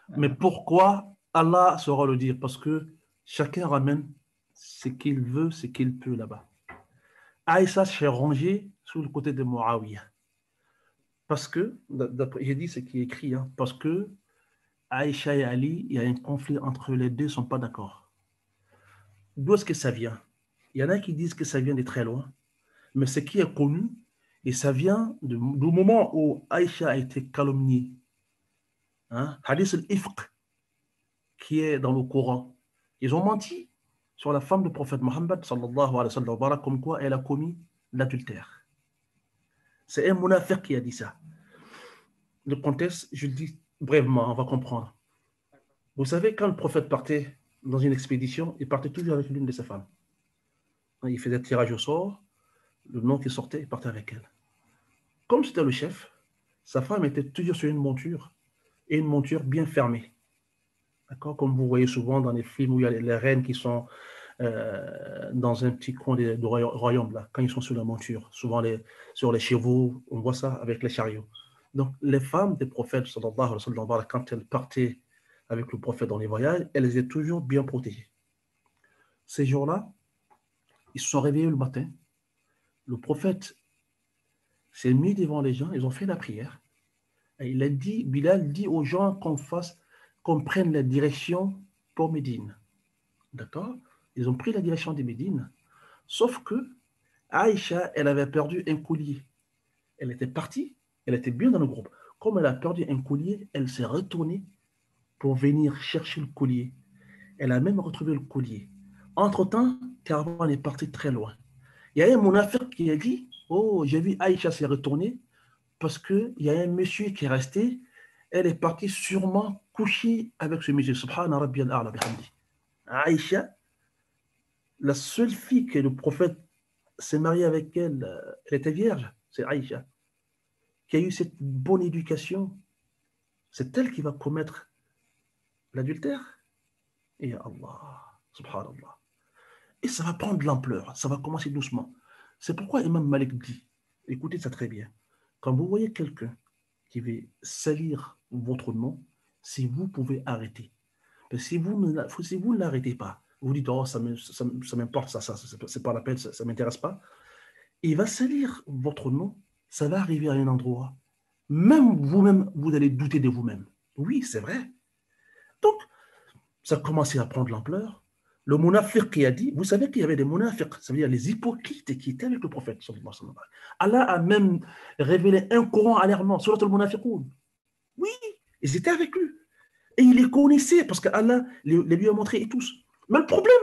Ah, Mais d'accord. pourquoi Allah saura le dire? Parce que chacun ramène ce qu'il veut, ce qu'il peut là-bas. Aïssa s'est rangée sous le côté de Muawiyah. Parce que, j'ai dit ce qui est écrit, hein, parce que Aïcha et Ali, il y a un conflit entre les deux, ils ne sont pas d'accord. D'où est-ce que ça vient? Il y en a qui disent que ça vient de très loin, mais ce qui est connu, et ça vient du moment où Aïcha a été calomniée. Hein? Hadith al-Ifq, qui est dans le Coran. Ils ont menti sur la femme du prophète Mohammed, sallallahu alayhi wa sallam, comme quoi elle a commis l'adultère. C'est un munafiq qui a dit ça. Le contexte, je dis brièvement, on va comprendre. Vous savez, quand le prophète partait dans une expédition, il partait toujours avec l'une de ses femmes. Il faisait tirage au sort, le nom qui sortait, il partait avec elle. Comme c'était le chef, sa femme était toujours sur une monture, et une monture bien fermée. D'accord? Comme vous voyez souvent dans les films où il y a les reines qui sont dans un petit coin du royaume, là, quand ils sont sur la monture, souvent sur les chevaux, on voit ça avec les chariots. Donc, les femmes des prophètes, sallallahu alayhi wa sallam, quand elles partaient avec le prophète dans les voyages, elles étaient toujours bien protégées. Ces jours-là, ils se sont réveillés le matin. Le prophète s'est mis devant les gens, ils ont fait la prière. Et il a dit, Bilal dit aux gens qu'on prenne la direction pour Médine. D'accord? Ils ont pris la direction de Médine. Sauf que Aïcha, elle avait perdu un collier. Elle était partie, elle était bien dans le groupe. Comme elle a perdu un collier, elle s'est retournée pour venir chercher le collier. Elle a même retrouvé le collier. Entre-temps, Caravane est parti très loin. Il y a un monafir qui a dit, oh, j'ai vu Aïcha s'est retournée parce qu'il y a un monsieur qui est resté. Elle est partie sûrement coucher avec ce monsieur. Subhana Rabbi al-A'la bihamdi. Aïcha, la seule fille que le prophète s'est marié avec elle, elle était vierge, c'est Aïcha, qui a eu cette bonne éducation. C'est elle qui va commettre l'adultère. Et Allah, subhanallah. Et ça va prendre de l'ampleur, ça va commencer doucement. C'est pourquoi Imam Malik dit, écoutez ça très bien. Quand vous voyez quelqu'un qui veut salir votre nom, si vous pouvez arrêter. Parce que si vous ne l'arrêtez pas, vous dites, oh, ça m'importe, c'est pas la peine, ça ne m'intéresse pas. Il va salir votre nom, ça va arriver à un endroit. Même vous-même, vous allez douter de vous-même. Oui, c'est vrai. Donc, ça a commencé à prendre l'ampleur. Le munafiq qui a dit, vous savez qu'il y avait des munafiqs, ça veut dire les hypocrites qui étaient avec le prophète. Allah a même révélé un Coran alarmant, Surat al-Munafiqun. Oui, ils étaient avec lui. Et il les connaissait parce qu'Allah les lui a montré et tous. Mais le problème,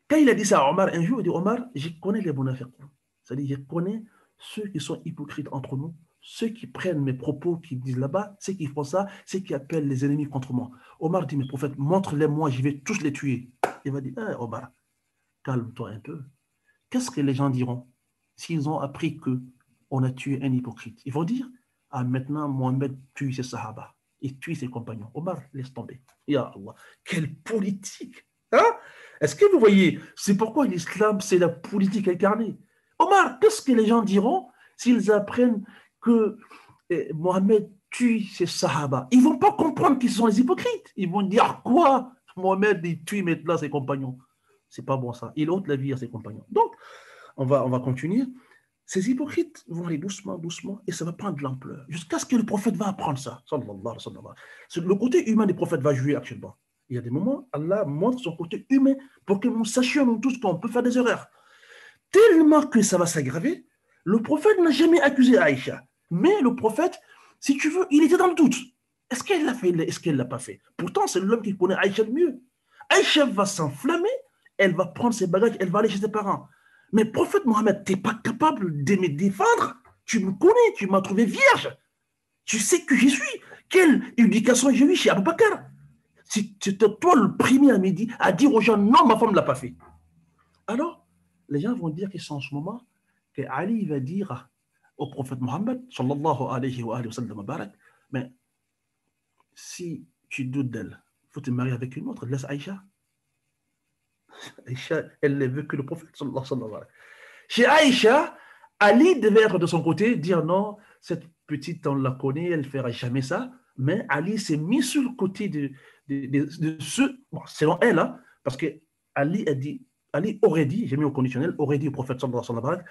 quand il a dit ça à Omar un jour, il dit Omar, je connais les munafiqs. C'est-à-dire, je connais ceux qui sont hypocrites entre nous, ceux qui prennent mes propos, qui disent là-bas, ceux qui font ça, ceux qui appellent les ennemis contre moi. Omar dit, mais prophète, montre-les-moi, je vais tous les tuer. Il va dire, Omar, calme-toi un peu. Qu'est-ce que les gens diront s'ils ont appris qu'on a tué un hypocrite? Ils vont dire, ah, maintenant, Mohamed tue ses sahaba, il tue ses compagnons. Omar, laisse tomber. Ya Allah, quelle politique! Hein? Est-ce que vous voyez, c'est pourquoi l'islam, c'est la politique incarnée. Omar, qu'est-ce que les gens diront s'ils apprennent que Mohamed tue ses sahaba? Ils ne vont pas comprendre qu'ils sont les hypocrites. Ils vont dire quoi? Mohamed, il tue maintenant ses compagnons. C'est pas bon ça. Il ôte la vie à ses compagnons. Donc, on va continuer. Ces hypocrites vont aller doucement, doucement, et ça va prendre de l'ampleur, jusqu'à ce que le prophète va apprendre ça. Le côté humain des prophètes va jouer actuellement. Il y a des moments, Allah montre son côté humain pour que nous sachions, nous tous, qu'on peut faire des erreurs. Tellement que ça va s'aggraver, le prophète n'a jamais accusé Aïcha. Mais le prophète, si tu veux, il était dans le doute. Est-ce qu'elle l'a fait? Est-ce qu'elle ne l'a pas fait? Pourtant, c'est l'homme qui connaît Aïcha le mieux. Aïcha va s'enflammer, elle va prendre ses bagages, elle va aller chez ses parents. Mais prophète Mohammed, tu n'es pas capable de me défendre. Tu me connais, tu m'as trouvé vierge. Tu sais que je suis. Quelle éducation j'ai eue chez Abou Bakr. C'est toi le premier à dire aux gens, non, ma femme ne l'a pas fait. Alors, les gens vont dire que c'est en ce moment que Ali va dire au prophète Mohammed, sallallahu alayhi wa sallam, mais si tu doutes d'elle, il faut te marier avec une autre, laisse Aïcha. Aïcha, elle ne veut que le prophète, sallallahu alayhi wa sallam. Chez Aïcha, Ali devait être de son côté, dire non, cette petite, on la connaît, elle ne fera jamais ça. Mais Ali s'est mis sur le côté de ceux, bon, selon elle, hein, parce que Ali aurait dit, j'ai mis au conditionnel, aurait dit au prophète sallallahu alayhi wa sallam,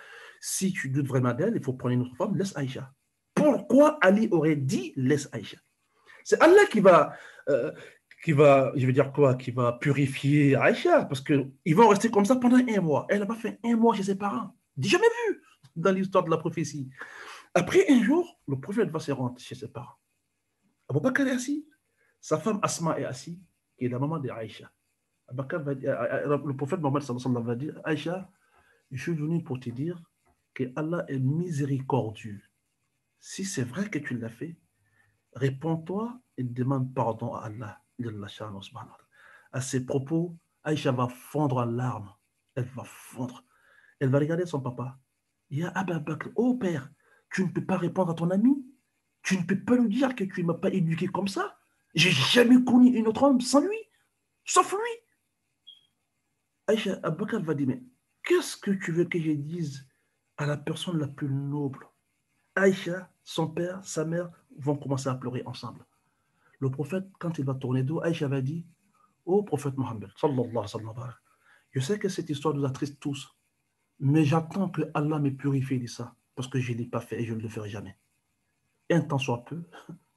si tu doutes vraiment d'elle, il faut prendre une autre femme, laisse Aïcha. Pourquoi Ali aurait dit laisse Aïcha? C'est Allah qui va, je veux dire quoi, qui va purifier Aïcha, parce qu'ils vont rester comme ça pendant un mois. Elle n'a pas fait un mois chez ses parents. Jamais vu dans l'histoire de la prophétie. Après un jour, le prophète va se rendre chez ses parents. Abou Bakr est assis, sa femme Asma est assise, qui est la maman d'Aïcha. Le prophète Mohammed va dire, Aïcha, je suis venu pour te dire que Allah est miséricordieux. Si c'est vrai que tu l'as fait, réponds-toi et demande pardon à Allah. À ces propos, Aïcha va fondre en larmes. Elle va fondre. Elle va regarder son papa. Il y a Abou Bakr, oh père, tu ne peux pas répondre à ton ami. Tu ne peux pas lui dire que tu ne m'as pas éduqué comme ça. J'ai jamais connu une autre homme sans lui, sauf lui. Aïcha, Abou Bakr va dire, mais qu'est-ce que tu veux que je dise à la personne la plus noble? Aïcha, son père, sa mère vont commencer à pleurer ensemble. Le prophète, quand il va tourner dos, Aïcha va dire, ô prophète Mohammed, sallallahu alayhi wa sallam, je sais que cette histoire nous attriste tous, mais j'attends que Allah me purifie de ça, parce que je ne l'ai pas fait et je ne le ferai jamais. Un temps soit peu,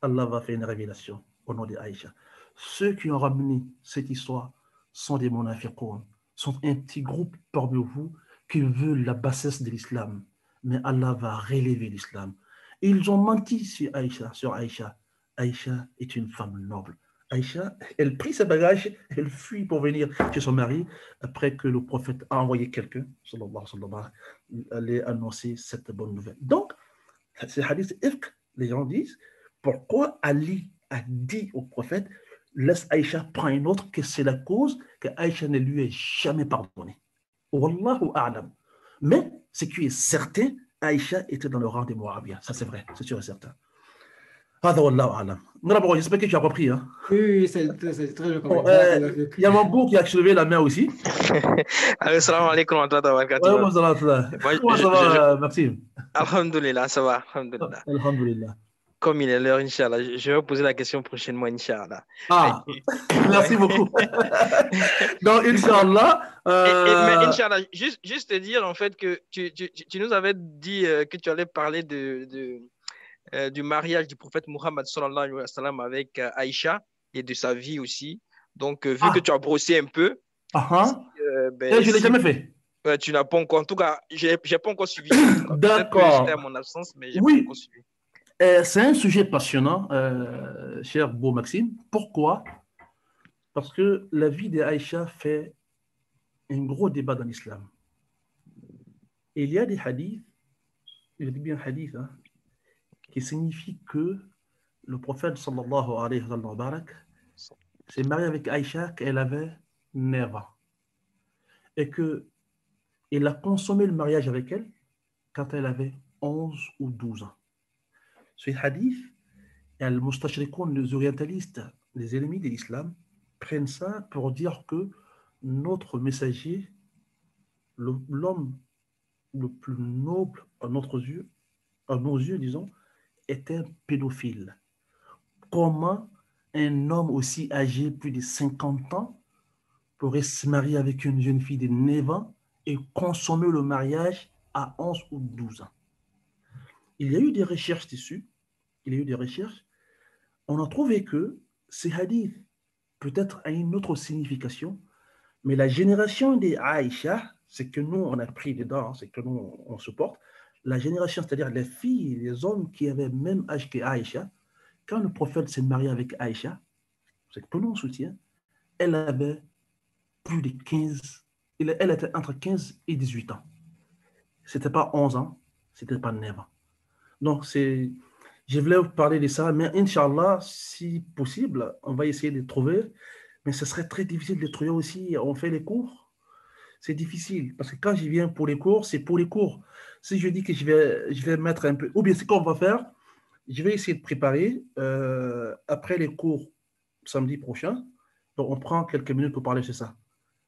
Allah va faire une révélation au nom d'Aïcha. Ceux qui ont ramené cette histoire sont des munafiqoun, sont un petit groupe parmi vous qui veulent la bassesse de l'islam. Mais Allah va relever l'islam. Ils ont menti sur Aïcha. Aïcha est une femme noble. Aïcha, elle prit ses bagages, elle fuit pour venir chez son mari après que le prophète a envoyé quelqu'un, sallallahu alayhi wa sallam, aller annoncer cette bonne nouvelle. Donc, c'est hadith ifk. Les gens disent, pourquoi Ali a dit au prophète, laisse Aïcha prendre une autre, que c'est la cause que Aïcha ne lui ait jamais pardonné. Wallahu a'lam. Mais ce qui est certain, Aïcha était dans le rang des Moabiens. Ça c'est vrai, c'est sûr et certain. هذا والله أعلم. J'espère que tu as compris. Hein. Oui, c'est très bien Bon, compris. Barakallahu il y a mon beau qui a soulevé la main aussi. Allô, salam alaikum wa rahmatullahi wa Ouais, barakatuh. comment ça va, Maxime? Alhamdulillah, ça va, alhamdulillah. Alhamdulillah. Comme il est l'heure, Inch'Allah, je vais poser la question prochainement, Inch'Allah. Ah, merci beaucoup. Donc, Inch'Allah. Mais Inch'Allah, juste te dire en fait que tu nous avais dit que tu allais parler du mariage du prophète Muhammad sallallahu alayhi wa sallam avec Aïcha et de sa vie aussi. Donc, vu que tu as brossé un peu, je ne l'ai jamais fait. Tu n'as pas encore, en tout cas, je n'ai pas encore suivi. D'accord. J'étais à mon absence, mais je n'ai pas encore suivi. C'est un sujet passionnant, cher beau Maxime. Pourquoi? Parce que la vie d'Aïcha fait un gros débat dans l'islam. Il y a des hadiths, je dis bien hadiths, hein, qui signifient que le prophète sallallahu alayhi wa sallam s'est marié avec Aïcha quand elle avait 9 ans. Et qu'il a consommé le mariage avec elle quand elle avait 11 ou 12 ans. Ce hadith, les orientalistes, les ennemis de l'islam, prennent ça pour dire que notre messager, l'homme le plus noble à nos yeux, disons, est un pédophile. Comment un homme aussi âgé, plus de 50 ans, pourrait se marier avec une jeune fille de 9 ans et consommer le mariage à 11 ou 12 ans? Il y a eu des recherches dessus. On a trouvé que ces hadiths peut-être a une autre signification, mais la génération des Aïcha, c'est que nous, on a pris dedans, c'est que nous, on supporte, la génération, c'est-à-dire les filles, les hommes qui avaient le même âge que Aïcha, quand le prophète s'est marié avec Aïcha, c'est que nous, on soutient, elle avait plus de 15, elle était entre 15 et 18 ans. C'était pas 11 ans, c'était pas 9 ans. Donc, je voulais vous parler de ça, mais Inch'Allah, si possible, on va essayer de trouver, mais ce serait très difficile de trouver aussi. On fait les cours, c'est difficile, parce que quand je viens pour les cours, c'est pour les cours. Si je dis que je vais mettre un peu, ou bien ce qu'on va faire, je vais essayer de préparer après les cours samedi prochain, donc on prend quelques minutes pour parler de ça.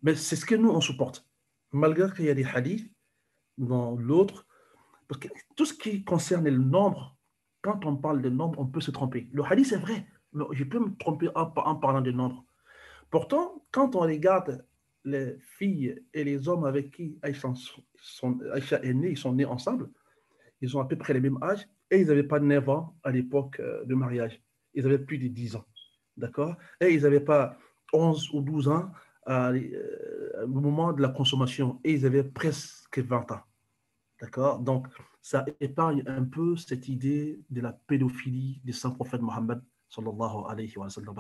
Mais c'est ce que nous, on supporte, malgré qu'il y a des hadiths dans l'autre, parce que tout ce qui concerne le nombre, quand on parle de nombre, on peut se tromper. Le hadith, c'est vrai, mais je peux me tromper en parlant de nombre. Pourtant, quand on regarde les filles et les hommes avec qui Aïcha est née, ils sont nés ensemble, ils ont à peu près le même âge, et ils n'avaient pas 9 ans à l'époque de mariage. Ils avaient plus de 10 ans. D'accord? Et ils n'avaient pas 11 ou 12 ans au moment de la consommation, et ils avaient presque 20 ans. D'accord? Donc, ça épargne un peu cette idée de la pédophilie du saint prophète Mohammed sallallahu alayhi wa sallam.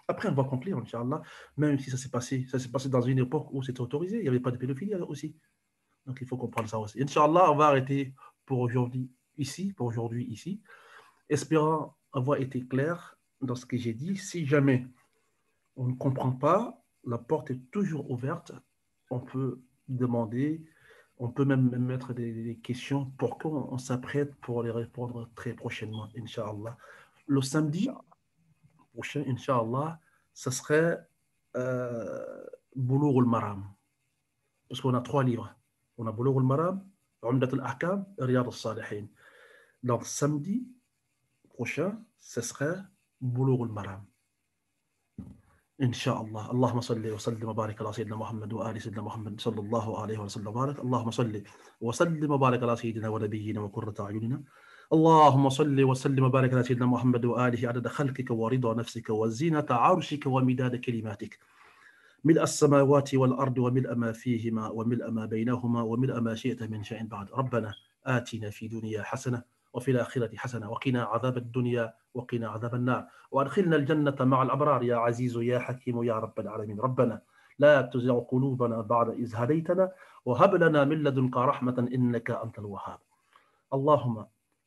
Après, on va conclure, Inch'Allah, même si ça s'est passé dans une époque où c'était autorisé, il n'y avait pas de pédophilie aussi. Donc, il faut comprendre ça aussi. Inch'Allah, on va arrêter pour aujourd'hui ici, espérant avoir été clair dans ce que j'ai dit. Si jamais on ne comprend pas, la porte est toujours ouverte. On peut demander, on peut même mettre des questions pour qu'on s'apprête pour les répondre très prochainement, Inch'Allah. Le samedi prochain, Inch'Allah, ce serait Boulough al-Maram. Parce qu'on a 3 livres. On a Boulough al-Maram, Umdat al-Ahkam et Riyad al-Salihin. Donc, samedi prochain, ce serait Boulough al-Maram. Inch'Allah. Allahumma salli wa sallim wa barik ala Sayyidina Muhammad wa ali Sayyidina Muhammad sallallahu alayhi wa sallam. Allahumma salli wa sallim wa barik ala Sayyidina wa nabiyyina wa qurrata a'yunina. اللهم صل وسلم وبارك على سيدنا محمد وآله عدد خلقك ورضا نفسك وزينة عرشك ومداد كلماتك ملء السماوات والأرض وملء ما فيهما وملء ما بينهما وملء ما شئت من شيء بعد ربنا آتنا في دنيا حسنة وفي الآخرة حسنة وقنا عذاب الدنيا وقنا عذاب النار وأدخلنا الجنة مع الأبرار يا عزيز يا حكيم يا رب العالمين ربنا لا تزغ قلوبنا بعد إذ هديتنا وهب لنا من لدنك رحمة إنك أنت الوهاب اللهم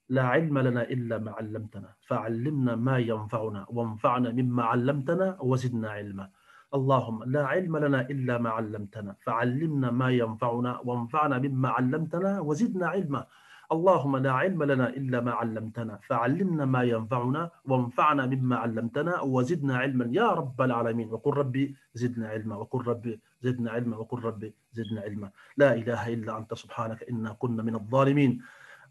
لا علم لنا إلا ما علمتنا فعلمنا ما ينفعنا وانفعنا مما علمتنا وزدنا علما اللهم لا علم لنا إلا ما علمتنا فعلمنا ما ينفعنا وانفعنا مما علمتنا وزدنا علما اللهم لا علم لنا إلا ما علمتنا فعلمنا ما ينفعنا وانفعنا مما علمتنا وزدنا علما يا رب العالمين. وقل ربي زدنا علما، وقل ربي زدنا علما، وقل ربي زدنا علما. لا إله إلا أنت سبحانك إنا كنا من الظالمين.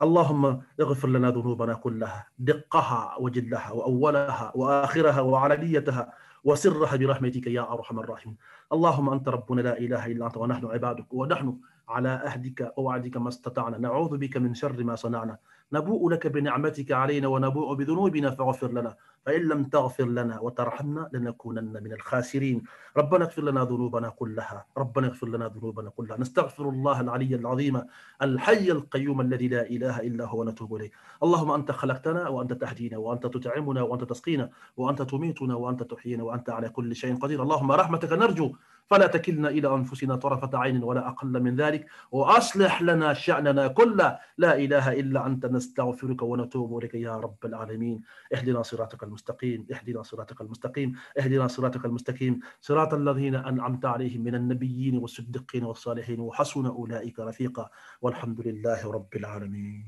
اللهم اغفر لنا ذنوبنا كلها دقها وجلها وأولها وآخرها وعلانيتها وسرها برحمتك يا أرحم الراحمين. اللهم أنت ربنا لا إله إلا أنت ونحن عبادك ونحن على عهدك ووعدك ما استطعنا نعوذ بك من شر ما صنعنا نبوء لك بنعمتك علينا ونبوء بذنوبنا فاغفر لنا فإن لم تغفر لنا وترحمنا لنكونن من الخاسرين. ربنا اغفر لنا ذنوبنا كلها، ربنا اغفر لنا ذنوبنا كلها. نستغفر الله العلي العظيم الحي القيوم الذي لا إله إلا هو ونتوب إليه. اللهم أنت خلقتنا وأنت تهدينا وأنت تطعمنا وأنت تسقينا وأنت تميتنا وأنت تحيينا وأنت على كل شيء قدير. اللهم رحمتك نرجو فلا تكلنا إلى أنفسنا طرفة عين ولا أقل من ذلك وأصلح لنا شأننا كله. لا إله إلا أنت نستغفرك ونتوب إليك يا رب العالمين. اهدنا صراطك المستقيم، اهدنا صراطك المستقيم، اهدنا صراطك المستقيم، صراط الذين أنعمت عليهم من النبيين والصديقين والصالحين وحسن أولئك رفيقا والحمد لله رب العالمين.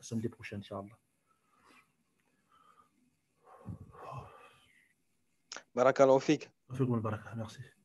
samedi prochain Inch'Allah. Barakallahu fik. Fikum al-baraka. Merci.